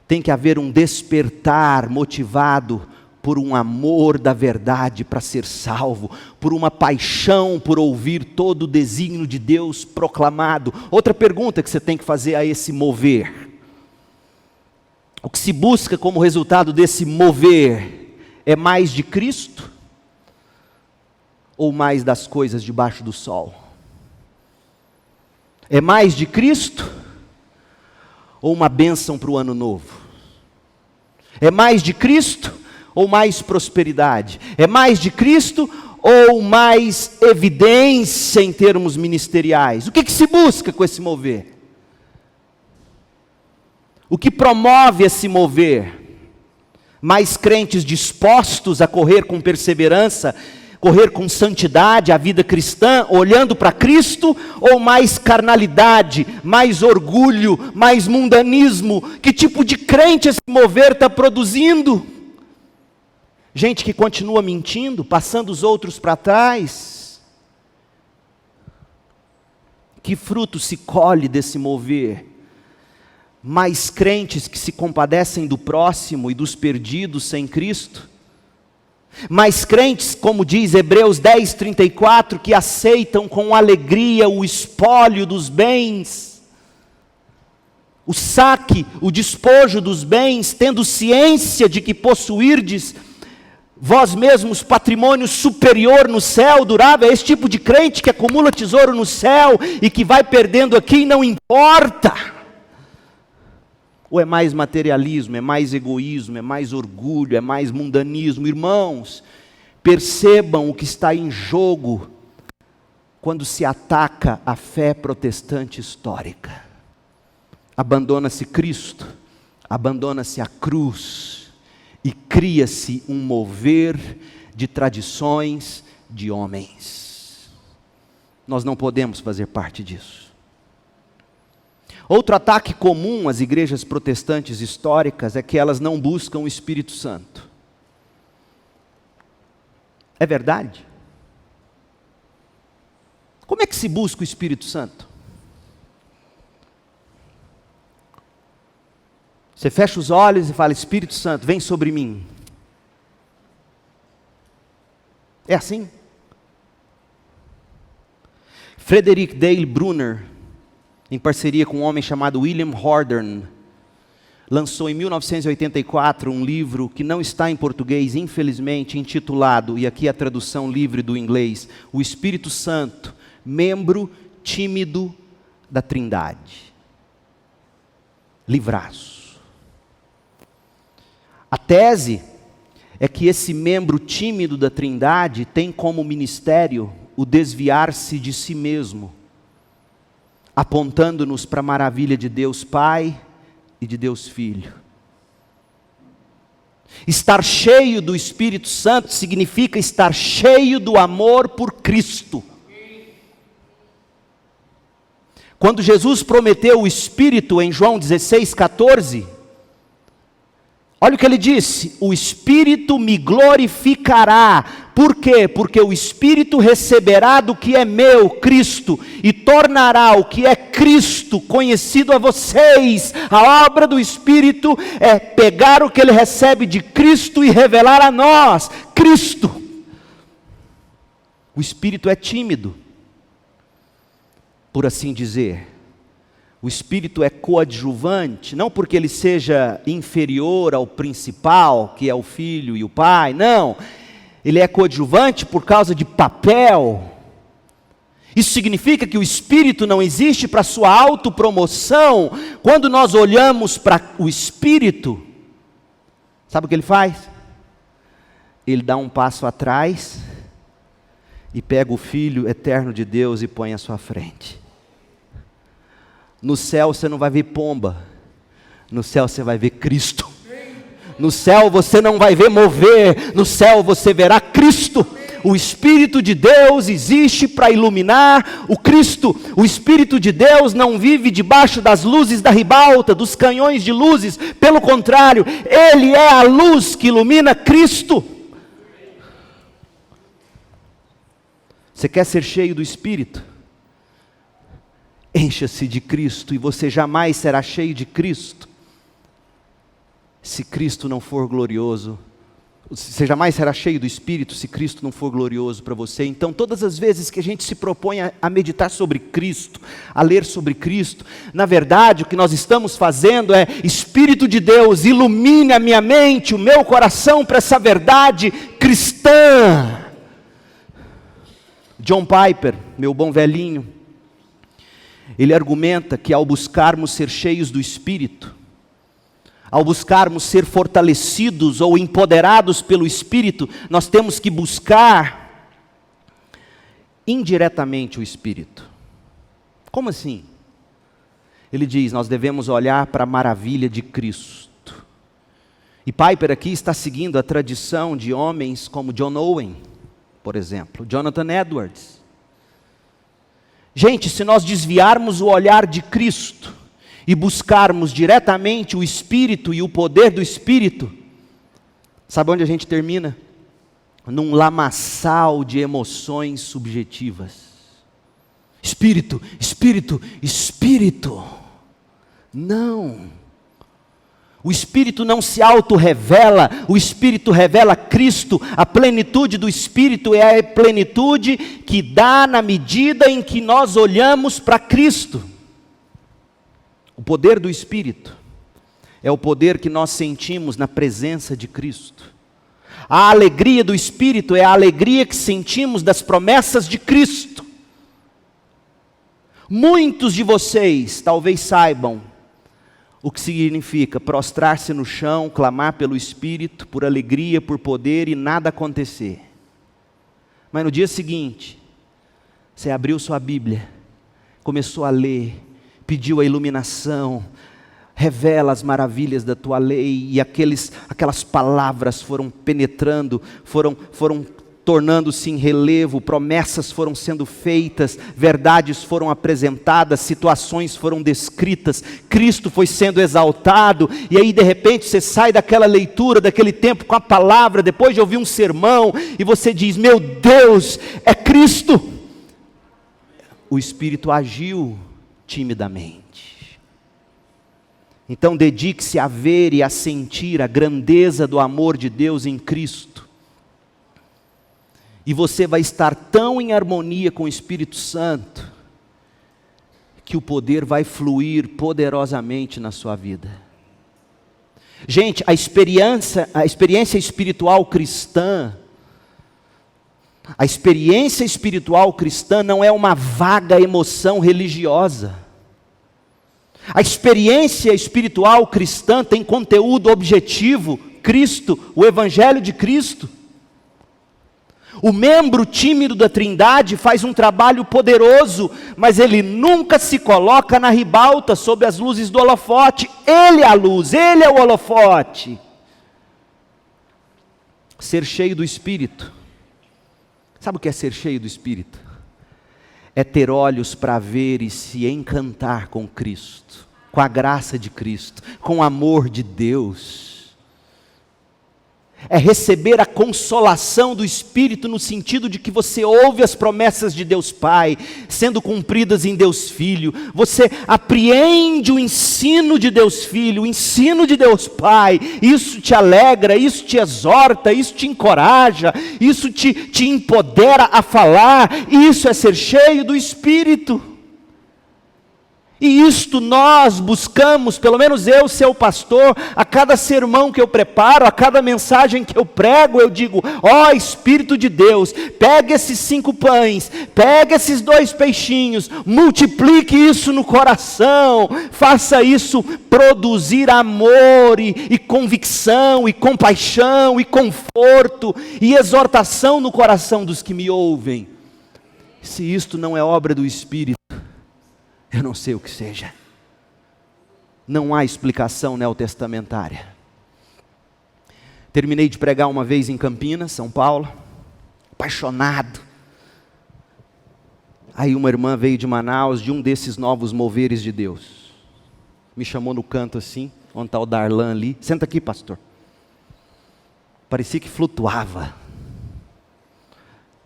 Tem que haver um despertar motivado por um amor da verdade para ser salvo, por uma paixão por ouvir todo o desígnio de Deus proclamado. Outra pergunta que você tem que fazer a esse mover: o que se busca como resultado desse mover é mais de Cristo ou mais das coisas debaixo do sol? É mais de Cristo ou uma bênção para o ano novo? É mais de Cristo ou mais prosperidade? É mais de Cristo ou mais evidência em termos ministeriais? O que se busca com esse mover? O que promove esse mover? Mais crentes dispostos a correr com perseverança, correr com santidade a vida cristã, olhando para Cristo, ou mais carnalidade, mais orgulho, mais mundanismo? Que tipo de crente esse mover está produzindo? Gente que continua mentindo, passando os outros para trás. Que fruto se colhe desse mover? Mais crentes que se compadecem do próximo e dos perdidos sem Cristo? Mais crentes, como diz Hebreus 10:34, que aceitam com alegria o espólio dos bens, o saque, o despojo dos bens, tendo ciência de que possuirdes vós mesmos patrimônio superior no céu, durável. É esse tipo de crente que acumula tesouro no céu e que vai perdendo aqui e não importa. Ou é mais materialismo, é mais egoísmo, é mais orgulho, é mais mundanismo? Irmãos, percebam o que está em jogo quando se ataca a fé protestante histórica. Abandona-se Cristo, abandona-se a cruz e cria-se um mover de tradições de homens. Nós não podemos fazer parte disso. Outro ataque comum às igrejas protestantes históricas é que elas não buscam o Espírito Santo. É verdade? Como é que se busca o Espírito Santo? Você fecha os olhos e fala: Espírito Santo, vem sobre mim. É assim? Frederick Dale Brunner, em parceria com um homem chamado William Hordern, lançou em 1984 um livro que não está em português, infelizmente, intitulado, e aqui a tradução livre do inglês, O Espírito Santo, membro tímido da Trindade. Livraço. A tese é que esse membro tímido da Trindade tem como ministério o desviar-se de si mesmo, apontando-nos para a maravilha de Deus Pai e de Deus Filho. Estar cheio do Espírito Santo significa estar cheio do amor por Cristo. Quando Jesus prometeu o Espírito em João 16,14, olha o que ele disse: o Espírito me glorificará. Por quê? Porque o Espírito receberá do que é meu, Cristo, e tornará o que é Cristo conhecido a vocês. A obra do Espírito é pegar o que ele recebe de Cristo e revelar a nós, Cristo. O Espírito é tímido, por assim dizer. O Espírito é coadjuvante, não porque ele seja inferior ao principal, que é o Filho e o Pai, não. Ele é coadjuvante por causa de papel. Isso significa que o Espírito não existe para sua autopromoção. Quando nós olhamos para o Espírito, sabe o que ele faz? Ele dá um passo atrás e pega o Filho eterno de Deus e põe à sua frente. No céu você não vai ver pomba, no céu você vai ver Cristo. No céu você não vai ver mover, no céu você verá Cristo. O Espírito de Deus existe para iluminar o Cristo. O Espírito de Deus não vive debaixo das luzes da ribalta, dos canhões de luzes. Pelo contrário, Ele é a luz que ilumina Cristo. Você quer ser cheio do Espírito? Encha-se de Cristo, e você jamais será cheio de Cristo se Cristo não for glorioso. Você jamais será cheio do Espírito se Cristo não for glorioso para você. Então, todas as vezes que a gente se propõe a meditar sobre Cristo, a ler sobre Cristo, na verdade o que nós estamos fazendo é: Espírito de Deus, ilumine a minha mente, o meu coração para essa verdade cristã. John Piper, meu bom velhinho, ele argumenta que ao buscarmos ser cheios do Espírito, ao buscarmos ser fortalecidos ou empoderados pelo Espírito, nós temos que buscar indiretamente o Espírito. Como assim? Ele diz: nós devemos olhar para a maravilha de Cristo. E Piper aqui está seguindo a tradição de homens como John Owen, por exemplo, Jonathan Edwards. Gente, se nós desviarmos o olhar de Cristo e buscarmos diretamente o Espírito e o poder do Espírito, sabe onde a gente termina? Num lamaçal de emoções subjetivas. Espírito, Espírito, Espírito. Não. O Espírito não se auto-revela, o Espírito revela Cristo. A plenitude do Espírito é a plenitude que dá na medida em que nós olhamos para Cristo. O poder do Espírito é o poder que nós sentimos na presença de Cristo. A alegria do Espírito é a alegria que sentimos das promessas de Cristo. Muitos de vocês talvez saibam o que significa prostrar-se no chão, clamar pelo Espírito, por alegria, por poder e nada acontecer. Mas no dia seguinte, você abriu sua Bíblia, começou a ler, pediu a iluminação, revela as maravilhas da tua lei, e aquelas palavras foram penetrando, foram tornando-se em relevo, promessas foram sendo feitas, verdades foram apresentadas, situações foram descritas, Cristo foi sendo exaltado, e aí de repente você sai daquela leitura, daquele tempo com a palavra, depois de ouvir um sermão, e você diz: meu Deus, é Cristo. O Espírito agiu timidamente. Então dedique-se a ver e a sentir a grandeza do amor de Deus em Cristo. E você vai estar tão em harmonia com o Espírito Santo, que o poder vai fluir poderosamente na sua vida. Gente, a experiência espiritual cristã, não é uma vaga emoção religiosa. A experiência espiritual cristã tem conteúdo objetivo, Cristo, o Evangelho de Cristo. O membro tímido da Trindade faz um trabalho poderoso, mas ele nunca se coloca na ribalta sob as luzes do holofote. Ele é a luz, ele é o holofote. Ser cheio do Espírito. Sabe o que é ser cheio do Espírito? É ter olhos para ver e se encantar com Cristo, com a graça de Cristo, com o amor de Deus. É receber a consolação do Espírito no sentido de que você ouve as promessas de Deus Pai, sendo cumpridas em Deus Filho. Você apreende o ensino de Deus Filho, o ensino de Deus Pai. Isso te alegra, isso te exorta, isso te encoraja, isso te empodera a falar. Isso é ser cheio do Espírito. E isto nós buscamos, pelo menos eu, seu pastor, a cada sermão que eu preparo, a cada mensagem que eu prego, eu digo: ó Espírito de Deus, pega esses 5 pães, pega esses 2 peixinhos, multiplique isso no coração, faça isso produzir amor e convicção, e compaixão, e conforto, e exortação no coração dos que me ouvem. Se isto não é obra do Espírito, eu não sei o que seja. Não há explicação neotestamentária. Terminei de pregar uma vez em Campinas, São Paulo, apaixonado. Aí uma irmã veio de Manaus, de um desses novos moveres de Deus. Me chamou no canto assim, onde está o Darlan ali. Senta aqui, pastor. Parecia que flutuava.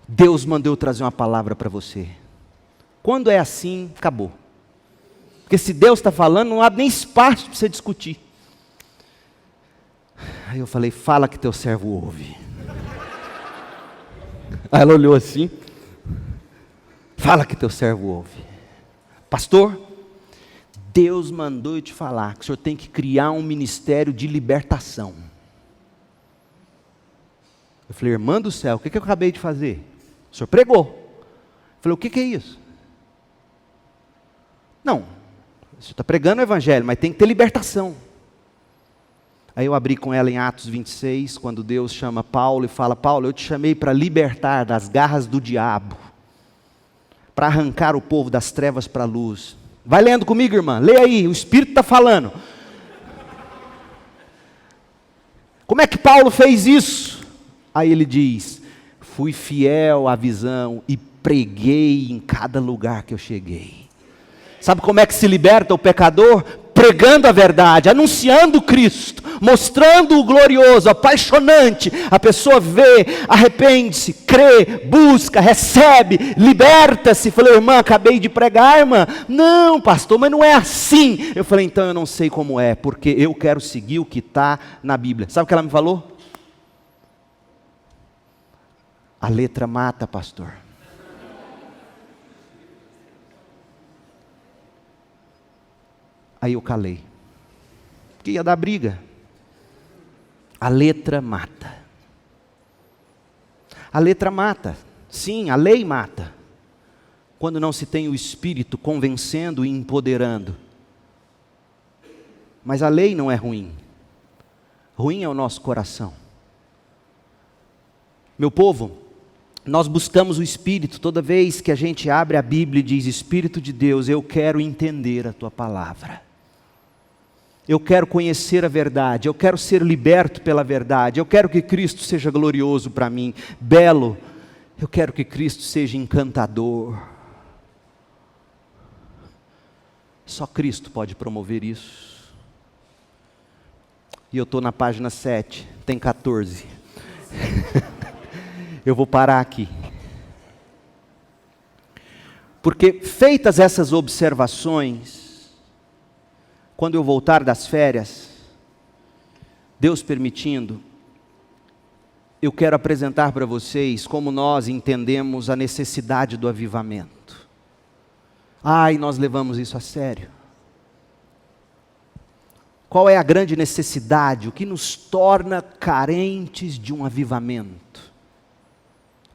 Deus mandou eu trazer uma palavra para você. Quando é assim, acabou. Porque se Deus está falando, não há nem espaço para você discutir. Aí eu falei: fala que teu servo ouve. Aí ela olhou assim: fala que teu servo ouve. Pastor, Deus mandou eu te falar que o senhor tem que criar um ministério de libertação. Eu falei: irmã do céu, o que eu acabei de fazer? O senhor pregou. Eu falei: o que é isso? Não, você está pregando o Evangelho, mas tem que ter libertação. Aí eu abri com ela em Atos 26, quando Deus chama Paulo e fala: Paulo, eu te chamei para libertar das garras do diabo, para arrancar o povo das trevas para a luz. Vai lendo comigo, irmã, lê aí, o Espírito está falando. Como é que Paulo fez isso? Aí ele diz: fui fiel à visão e preguei em cada lugar que eu cheguei. Sabe como é que se liberta o pecador? Pregando a verdade, anunciando Cristo, mostrando o glorioso, apaixonante. A pessoa vê, arrepende-se, crê, busca, recebe, liberta-se. Falei: irmã, acabei de pregar, irmã. Não, pastor, mas não é assim. Eu falei: então eu não sei como é, porque eu quero seguir o que está na Bíblia. Sabe o que ela me falou? A letra mata, pastor. Aí eu calei, porque ia dar briga. A letra mata. A letra mata, sim, a lei mata, quando não se tem o Espírito convencendo e empoderando. Mas a lei não é ruim, ruim é o nosso coração. Meu povo, nós buscamos o Espírito toda vez que a gente abre a Bíblia e diz: Espírito de Deus, eu quero entender a Tua palavra. Eu quero conhecer a verdade, eu quero ser liberto pela verdade, eu quero que Cristo seja glorioso para mim, belo, eu quero que Cristo seja encantador. Só Cristo pode promover isso. E eu estou na página 7, tem 14. Eu vou parar aqui. Porque feitas essas observações, quando eu voltar das férias, Deus permitindo, eu quero apresentar para vocês como nós entendemos a necessidade do avivamento. E nós levamos isso a sério. Qual é a grande necessidade? O que nos torna carentes de um avivamento?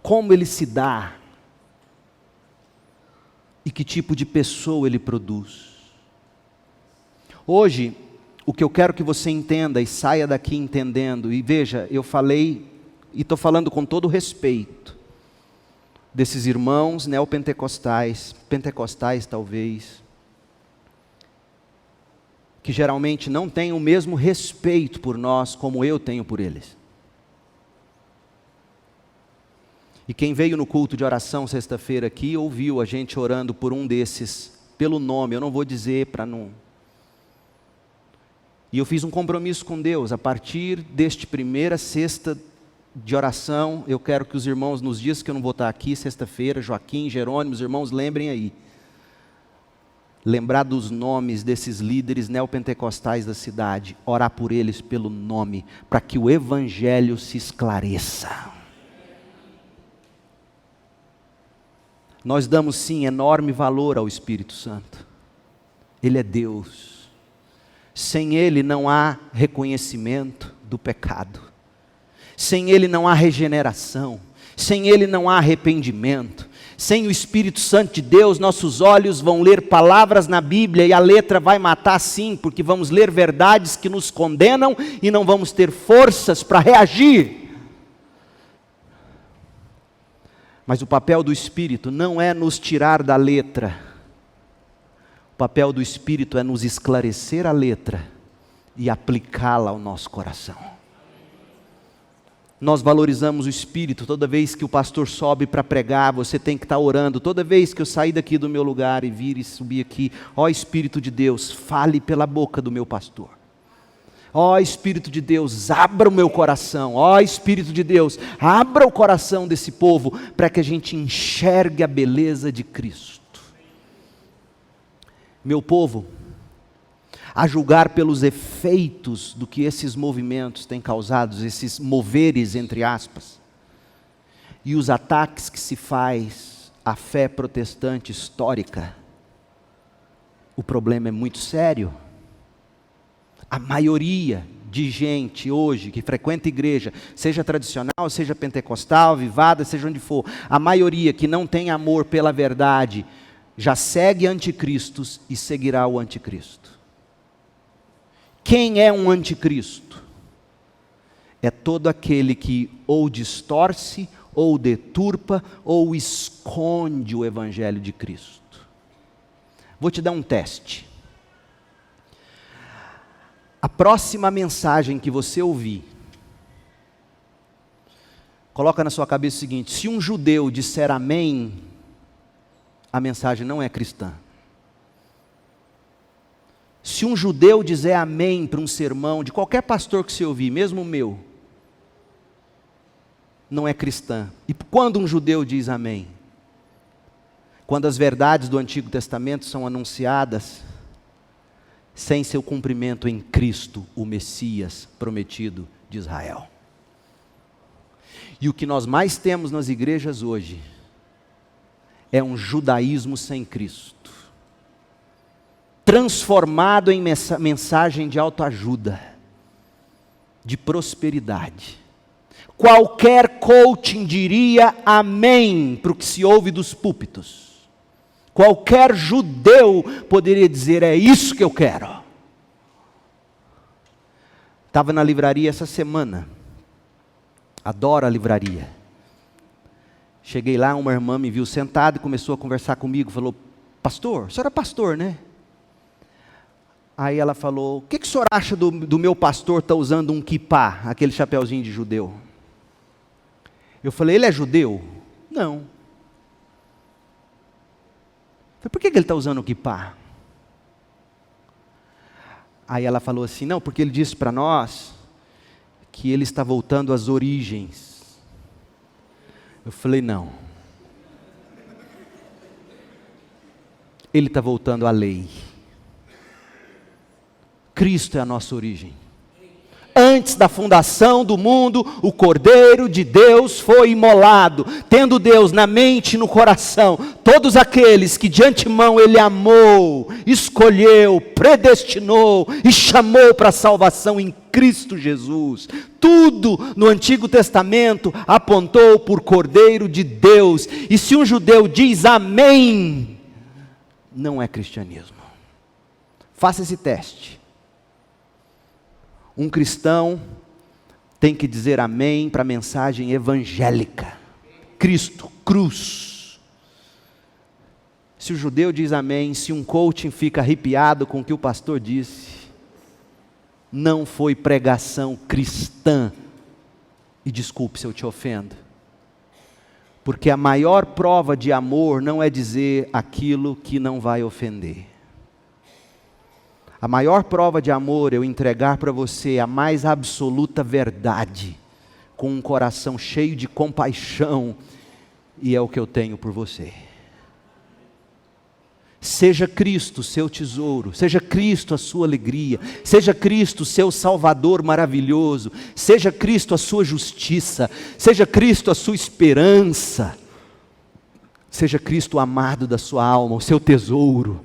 Como ele se dá? E que tipo de pessoa ele produz? Hoje, o que eu quero que você entenda e saia daqui entendendo, e veja, eu falei, e estou falando com todo respeito, desses irmãos neopentecostais, pentecostais talvez, que geralmente não têm o mesmo respeito por nós como eu tenho por eles. E quem veio no culto de oração sexta-feira aqui, ouviu a gente orando por um desses, pelo nome, eu não vou dizer para não... E eu fiz um compromisso com Deus, a partir deste primeira sexta de oração, eu quero que os irmãos, nos dias que eu não vou estar aqui, sexta-feira, Joaquim, Jerônimo, os irmãos lembrem aí. Lembrar dos nomes desses líderes neopentecostais da cidade, orar por eles pelo nome, para que o Evangelho se esclareça. Nós damos sim enorme valor ao Espírito Santo. Ele é Deus. Sem Ele não há reconhecimento do pecado. Sem Ele não há regeneração. Sem Ele não há arrependimento. Sem o Espírito Santo de Deus, nossos olhos vão ler palavras na Bíblia e a letra vai matar sim, porque vamos ler verdades que nos condenam e não vamos ter forças para reagir. Mas o papel do Espírito não é nos tirar da letra. O papel do Espírito é nos esclarecer a letra e aplicá-la ao nosso coração. Nós valorizamos o Espírito. Toda vez que o pastor sobe para pregar, você tem que estar orando. Toda vez que eu sair daqui do meu lugar e vir e subir aqui, ó Espírito de Deus, fale pela boca do meu pastor. Ó Espírito de Deus, abra o meu coração. Ó Espírito de Deus, abra o coração desse povo para que a gente enxergue a beleza de Cristo. Meu povo, a julgar pelos efeitos do que esses movimentos têm causado, esses moveres entre aspas, e os ataques que se faz à fé protestante histórica, o problema é muito sério. A maioria de gente hoje que frequenta igreja, seja tradicional, seja pentecostal, avivada, seja onde for, a maioria que não tem amor pela verdade, já segue anticristos e seguirá o anticristo. Quem é um anticristo? É todo aquele que ou distorce, ou deturpa, ou esconde o Evangelho de Cristo. Vou te dar um teste. A próxima mensagem que você ouvir, coloca na sua cabeça o seguinte: se um judeu disser amém, a mensagem não é cristã. Se um judeu dizer amém para um sermão de qualquer pastor que você ouvir, mesmo o meu, não é cristã. E quando um judeu diz amém? Quando as verdades do Antigo Testamento são anunciadas sem seu cumprimento em Cristo, o Messias prometido de Israel. E o que nós mais temos nas igrejas hoje é um judaísmo sem Cristo, transformado em mensagem de autoajuda, de prosperidade. Qualquer coaching diria amém para o que se ouve dos púlpitos. Qualquer judeu poderia dizer, é isso que eu quero. Estava na livraria essa semana. Adoro a livraria. Cheguei lá, uma irmã me viu sentado e começou a conversar comigo. Falou, pastor, o senhor é pastor, né? Aí ela falou, o que o senhor acha do meu pastor estar usando um kippá, aquele chapeuzinho de judeu? Eu falei, ele é judeu? Não. Falei, por que ele está usando o kippá? Aí ela falou assim, não, porque ele disse para nós que ele está voltando às origens. Eu falei, não. Ele está voltando à lei. Cristo é a nossa origem. Antes da fundação do mundo, o Cordeiro de Deus foi imolado, tendo Deus na mente e no coração, todos aqueles que de antemão Ele amou, escolheu, predestinou e chamou para a salvação em Cristo Jesus. Tudo no Antigo Testamento apontou por Cordeiro de Deus, e se um judeu diz amém, não é cristianismo. Faça esse teste. Um cristão tem que dizer amém para a mensagem evangélica. Cristo, cruz. Se o judeu diz amém, se um coaching fica arrepiado com o que o pastor disse, não foi pregação cristã. E desculpe se eu te ofendo. Porque a maior prova de amor não é dizer aquilo que não vai ofender. A maior prova de amor é eu entregar para você a mais absoluta verdade, com um coração cheio de compaixão, e é o que eu tenho por você. Seja Cristo seu tesouro, seja Cristo a sua alegria, seja Cristo seu Salvador maravilhoso, seja Cristo a sua justiça, seja Cristo a sua esperança, seja Cristo o amado da sua alma, o seu tesouro,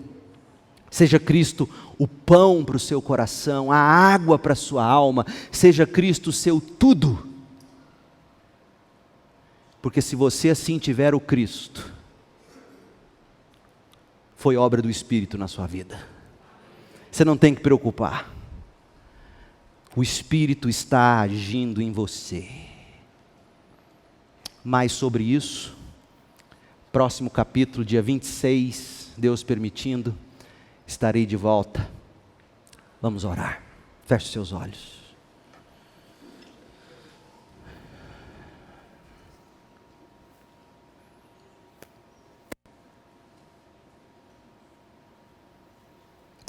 seja Cristo o pão para o seu coração, a água para a sua alma, seja Cristo o seu tudo. Porque se você assim tiver o Cristo, foi obra do Espírito na sua vida. Você não tem que preocupar. O Espírito está agindo em você. Mais sobre isso, próximo capítulo, dia 26, Deus permitindo, estarei de volta. Vamos orar. Feche seus olhos.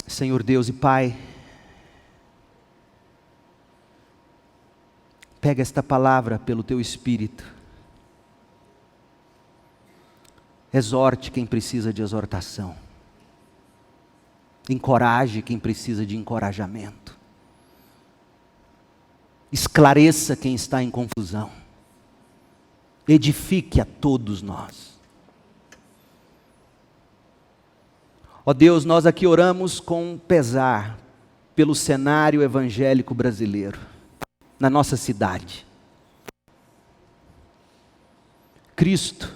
Senhor Deus e Pai, pega esta palavra pelo Teu Espírito. Exorte quem precisa de exortação. Encoraje quem precisa de encorajamento. Esclareça quem está em confusão. Edifique a todos nós. Ó Deus, nós aqui oramos com pesar pelo cenário evangélico brasileiro, na nossa cidade. Cristo,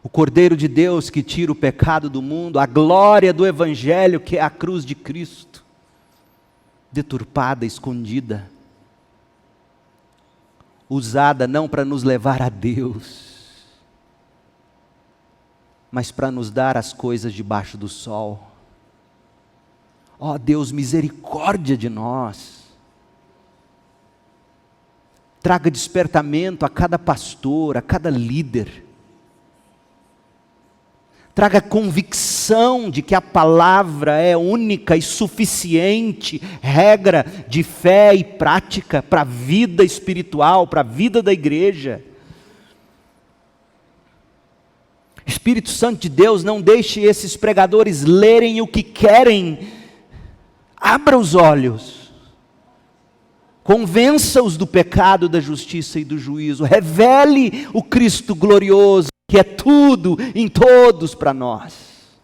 o Cordeiro de Deus que tira o pecado do mundo, a glória do Evangelho que é a cruz de Cristo, deturpada, escondida, usada não para nos levar a Deus, mas para nos dar as coisas debaixo do sol. Ó Deus, misericórdia de nós. Traga despertamento a cada pastor, a cada líder. Traga convicção de que a palavra é única e suficiente, regra de fé e prática para a vida espiritual, para a vida da igreja. Espírito Santo de Deus, não deixe esses pregadores lerem o que querem. Abra os olhos. Convença-os do pecado, da justiça e do juízo. Revele o Cristo glorioso, que é tudo em todos para nós.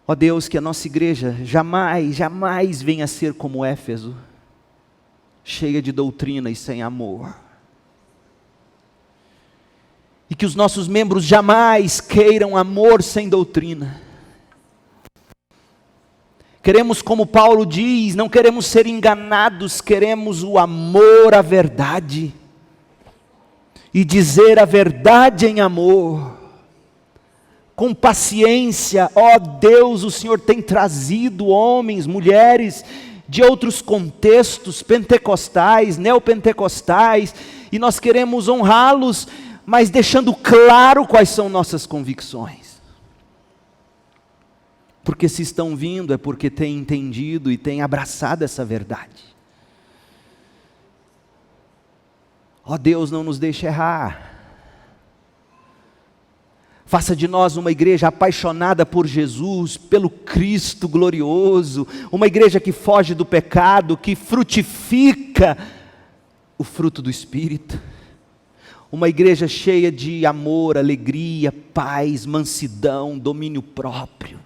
Ó Deus, que a nossa igreja jamais venha a ser como Éfeso. cheia de doutrina e sem amor. E que os nossos membros jamais queiram amor sem doutrina. Queremos, como Paulo diz, não queremos ser enganados, queremos o amor à verdade. E dizer a verdade em amor. Com paciência, ó Deus, o Senhor tem trazido homens, mulheres, de outros contextos, pentecostais, neopentecostais, e nós queremos honrá-los, mas deixando claro quais são nossas convicções. Porque se estão vindo é porque têm entendido e têm abraçado essa verdade. Ó Deus, não nos deixe errar. Faça de nós uma igreja apaixonada por Jesus, pelo Cristo glorioso, uma igreja que foge do pecado, que frutifica o fruto do Espírito. Uma igreja cheia de amor, alegria, paz, mansidão, domínio próprio.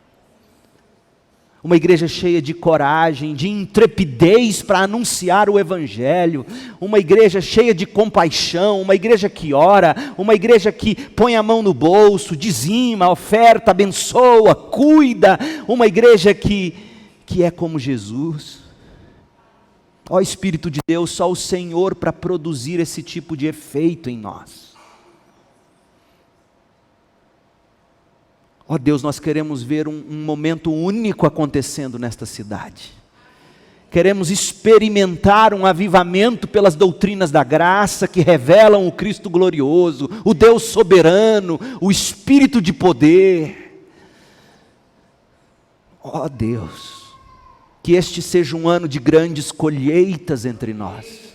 Uma igreja cheia de coragem, de intrepidez para anunciar o Evangelho. Uma igreja cheia de compaixão, uma igreja que ora, uma igreja que põe a mão no bolso, dizima, oferta, abençoa, cuida. Uma igreja que é como Jesus. Ó Espírito de Deus, só o Senhor para produzir esse tipo de efeito em nós. Ó Deus, nós queremos ver um momento único acontecendo nesta cidade. Queremos experimentar um avivamento pelas doutrinas da graça que revelam o Cristo glorioso, o Deus soberano, o Espírito de poder. Ó Deus, que este seja um ano de grandes colheitas entre nós.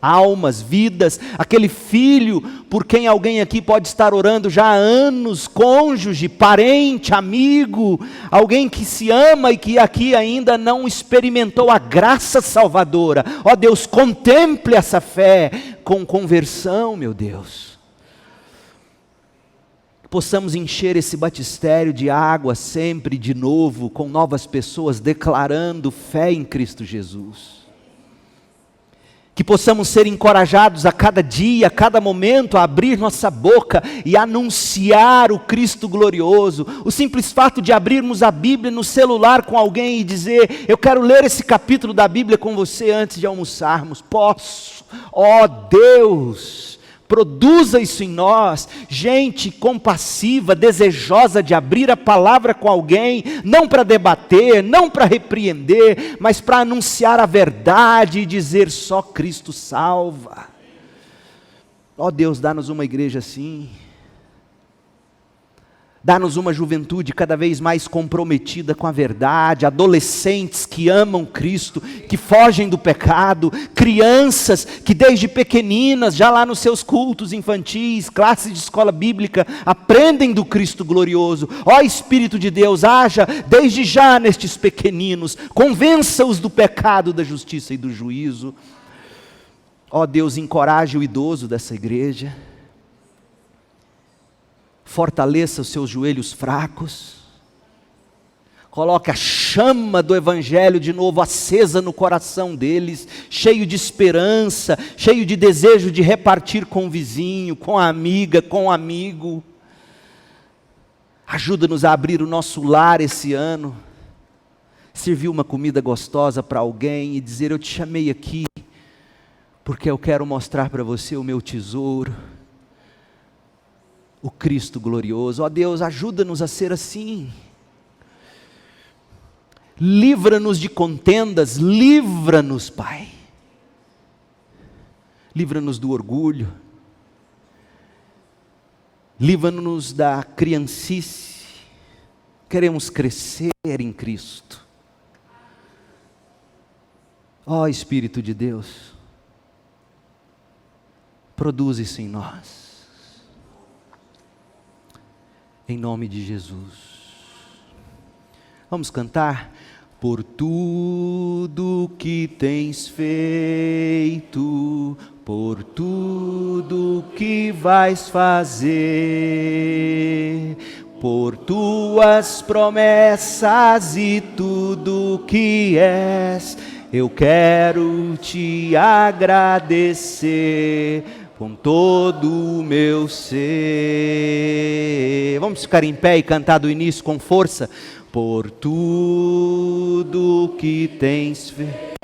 Almas, vidas, aquele filho por quem alguém aqui pode estar orando já há anos, cônjuge, parente, amigo, alguém que se ama e que aqui ainda não experimentou a graça salvadora. Ó Deus, contemple essa fé com conversão, meu Deus. Possamos encher esse batistério de água sempre de novo, com novas pessoas declarando fé em Cristo Jesus. Que possamos ser encorajados a cada dia, a cada momento, a abrir nossa boca e anunciar o Cristo glorioso. O simples fato de abrirmos a Bíblia no celular com alguém e dizer: eu quero ler esse capítulo da Bíblia com você antes de almoçarmos. Posso, ó Deus, produza isso em nós, gente compassiva, desejosa de abrir a palavra com alguém, não para debater, não para repreender, mas para anunciar a verdade e dizer: só Cristo salva. Ó Deus, dá-nos uma igreja assim. Dá-nos uma juventude cada vez mais comprometida com a verdade, adolescentes que amam Cristo, que fogem do pecado, crianças que desde pequeninas, já lá nos seus cultos infantis, classes de escola bíblica, aprendem do Cristo glorioso. Ó Espírito de Deus, haja desde já nestes pequeninos, convença-os do pecado, da justiça e do juízo. Ó Deus, encoraje o idoso dessa igreja. Fortaleça os seus joelhos fracos, coloque a chama do Evangelho de novo acesa no coração deles, cheio de esperança, cheio de desejo de repartir com o vizinho, com a amiga, com o amigo. Ajuda-nos a abrir o nosso lar esse ano, servir uma comida gostosa para alguém e dizer: eu te chamei aqui, porque eu quero mostrar para você o meu tesouro, o Cristo glorioso. Ó Deus, ajuda-nos a ser assim. Livra-nos de contendas, livra-nos, Pai. Livra-nos do orgulho. Livra-nos da criancice. Queremos crescer em Cristo. Ó Espírito de Deus, produz isso em nós. Em nome de Jesus. Vamos cantar. Por tudo que tens feito, por tudo que vais fazer, por tuas promessas e tudo que és, eu quero te agradecer com todo o meu ser. Vamos ficar em pé e cantar do início com força. Por tudo que tens feito.